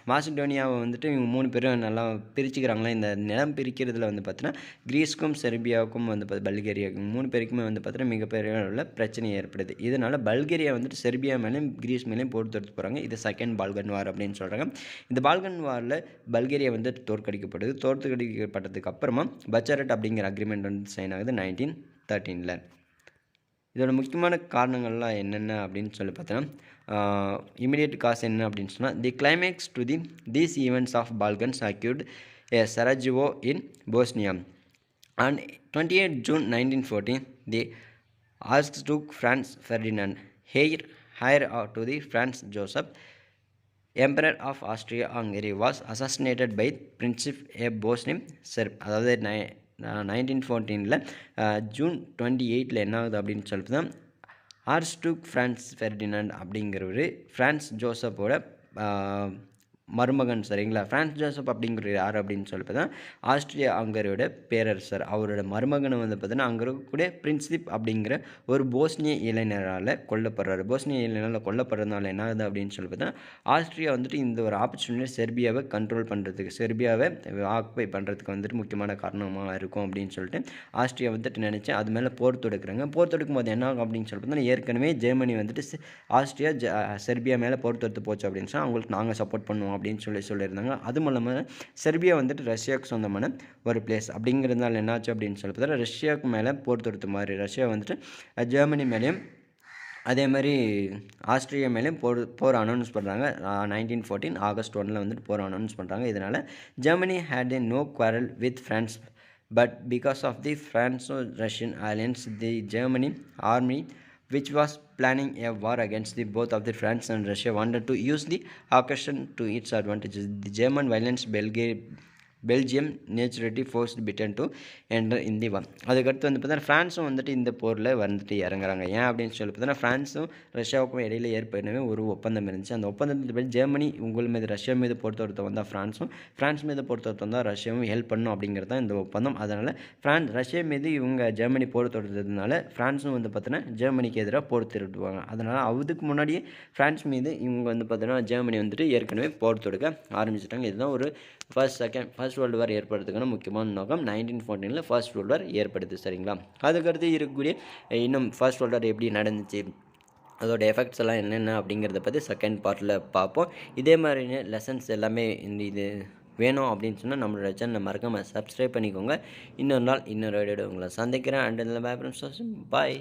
மாசிடோனியாவை வந்துட்டு இவங்க 3 பேரும் நல்லா பிரிச்சுக்கிறாங்களா. இந்த நிலம் பிரிக்கிறதுல வந்து பார்த்தீங்கன்னா கிரீஸ்க்கும் செர்பியாவுக்கும் வந்து பல்கேரியாவுக்கும் 3 பேருக்குமே வந்து பார்த்தீங்கன்னா மிகப்பெரிய அளவில் பிரச்சனை ஏற்படுது. இதனால் பல்கேரியா வந்துட்டு செர்பியா மேலேயும் கிரீஸ் மேலேயும் போர் தொடுத்து போகிறாங்க. இது செகண்ட் பால்கன் வார் அப்படின்னு சொல்கிறாங்க. இந்த பால்கன் வாரில் பல்கேரியா வந்து தோற்கடிக்கப்பட்டதுக்கு அப்புறமா பச்சாரட் அப்படிங்கிற அக்ரிமெண்ட் வந்து சைன் ஆகுது 1913. இதோட முக்கியமான காரணங்கள்லாம் என்னென்ன அப்படின்னு சொல்லி பார்த்தோன்னா இமிடியேட் காஸ் என்ன அப்படின்னு சொன்னால் the climax to these events of Balkans occurred Sarajevo in Bosnia. On 28 June 1914, the Archduke Franz Ferdinand, heir to the Franz Joseph, Emperor of Austria-Hungary, was assassinated by Princip a Bosnian Serb. அதாவது 1914 June 28 என்ன ஆகுது அப்படின்னு சொல்லிட்டு தான் ஆர்ச்டூக் France Ferdinand அப்படிங்கிறவர் France ஜோசப்போட மருமகன் சரிங்களா. France Joseph அப்படிங்கிற யார் அப்படின்னு சொல்லி பார்த்தா ஆஸ்ட்ரியா ஹங்கரியோட பேரரசர். அவரோட மருமகனை வந்து பார்த்தீங்கன்னா அங்கே இருக்கக்கூடிய பிரின்சிப் அப்படிங்கிற ஒரு போஸ்னிய இளைஞரால் கொல்லப்படுறாரு. போஸ்னிய இளைஞரால் கொல்லப்படுறதுனால என்ன ஆகுது அப்படின்னு சொல்லி பார்த்தா ஆஸ்ட்ரியா வந்துட்டு இந்த ஒரு ஆப்பர்ச்சுனிட்டி செர்பியாவை கண்ட்ரோல் பண்ணுறதுக்கு, செர்பியாவை ஆக்குபை பண்ணுறதுக்கு வந்துட்டு முக்கியமான காரணமாக இருக்கும் அப்படின்னு சொல்லிட்டு ஆஸ்ட்ரியா வந்துட்டு நினச்சி அது மேலே போர் தொடுக்கிறாங்க. போர் தொடுக்கும் போது என்ன ஆகும் அப்படின்னு சொல்லி பார்த்தா ஏற்கனவே ஜெர்மனி வந்துட்டு ஆஸ்ட்ரியா செர்பியா மேலே போர் தொடுத்து போச்சு அப்படின்னு சொன்னால் அவங்களுக்கு நாங்கள் சப்போர்ட் பண்ணுவோம் அப்படின்னு சொல்லியிருந்தாங்க. அதுவும் இல்லாமல் செர்பியா வந்துட்டு ரஷ்யாவுக்கு சொந்தமான ஒரு பிளேஸ் அப்படிங்கிறதுனால என்னாச்சு அப்படின்னு சொல்லி பார்த்தா ரஷ்யாவுக்கு மேலே போர் தொடுத்த மாதிரி ரஷ்யா வந்துட்டு ஜெர்மனி மேலேயும் அதே மாதிரி ஆஸ்ட்ரியா மேலேயும் போர் அனௌன்ஸ் பண்ணுறாங்க. 1914 ஆகஸ்ட் 1 வந்துட்டு போர் அனௌன்ஸ் பண்ணுறாங்க. இதனால் Germany had a no quarrel with France, but because of the Franco Russian alliance the Germany army, which was planning a war against both of the France and Russia, wanted to use the occasion to its advantages. The German violence Belgium neutrality forced Britain to enter in the war. அதுக்கடுத்து வந்து பார்த்தீங்கன்னா ஃப்ரான்ஸும் வந்துட்டு இந்த போரில் வந்துட்டு இறங்குறாங்க. ஏன் அப்படின்னு சொல்லி பார்த்தீங்கன்னா ஃப்ரான்ஸும் ரஷ்யாவுக்கும் இடையில ஏற்கனவே ஒரு ஒப்பந்தம் இருந்துச்சு. அந்த ஒப்பந்தத்தின்படி ஜெர்மனி உங்கள் மீது ரஷ்யா மீது பொறுத்தவரை வந்தால் ஃப்ரான்ஸ் மீது பொறுத்தவரை வந்தால் ரஷ்யாவும் ஹெல்ப் பண்ணும் அப்படிங்கிறது தான் இந்த ஒப்பந்தம். அதனால் ரஷ்யா மீது இவங்க ஜெர்மனி போர் தொடுத்ததுனால ஃப்ரான்ஸும் வந்து பார்த்தீங்கன்னா ஜெர்மனிக்கு எதிராக போர் தொடுத்துவாங்க. அதனால் அதுக்கு முன்னாடியே ஃப்ரான்ஸ் மீது இவங்க வந்து பார்த்தீங்கன்னா ஜெர்மனி வந்துட்டு ஏற்கனவே போர் தொடுக்க ஆரம்பிச்சிட்டாங்க. இதுதான் ஒரு ஃபர்ஸ்ட் வேர்ல்டு வார் ஏற்படுறதுக்கான முக்கியமான நோக்கம். 1914 ஃபர்ஸ்ட் வேர்ல்டு வார் ஏற்படுது. சரிங்களா? அதுக்கடுத்து இருக்கக்கூடிய இன்னும் ஃபர்ஸ்ட் வேர்ல்டு வார் எப்படி நடந்துச்சு, அதோட எஃபெக்ட்ஸ் எல்லாம் என்னென்ன அப்படிங்கிறத பற்றி செகண்ட் பார்ட்டில் பார்ப்போம். இதே மாதிரி லெசன்ஸ் எல்லாமே இது வேணும் அப்படின்னு சொன்னால் நம்மளோட சேனலை மறக்காமல் சப்ஸ்கிரைப் பண்ணிக்கோங்க. இன்னொரு நாள் இன்னொரு வீடியோட உங்களை சந்திக்கிறேன். அண்ட் பாய்.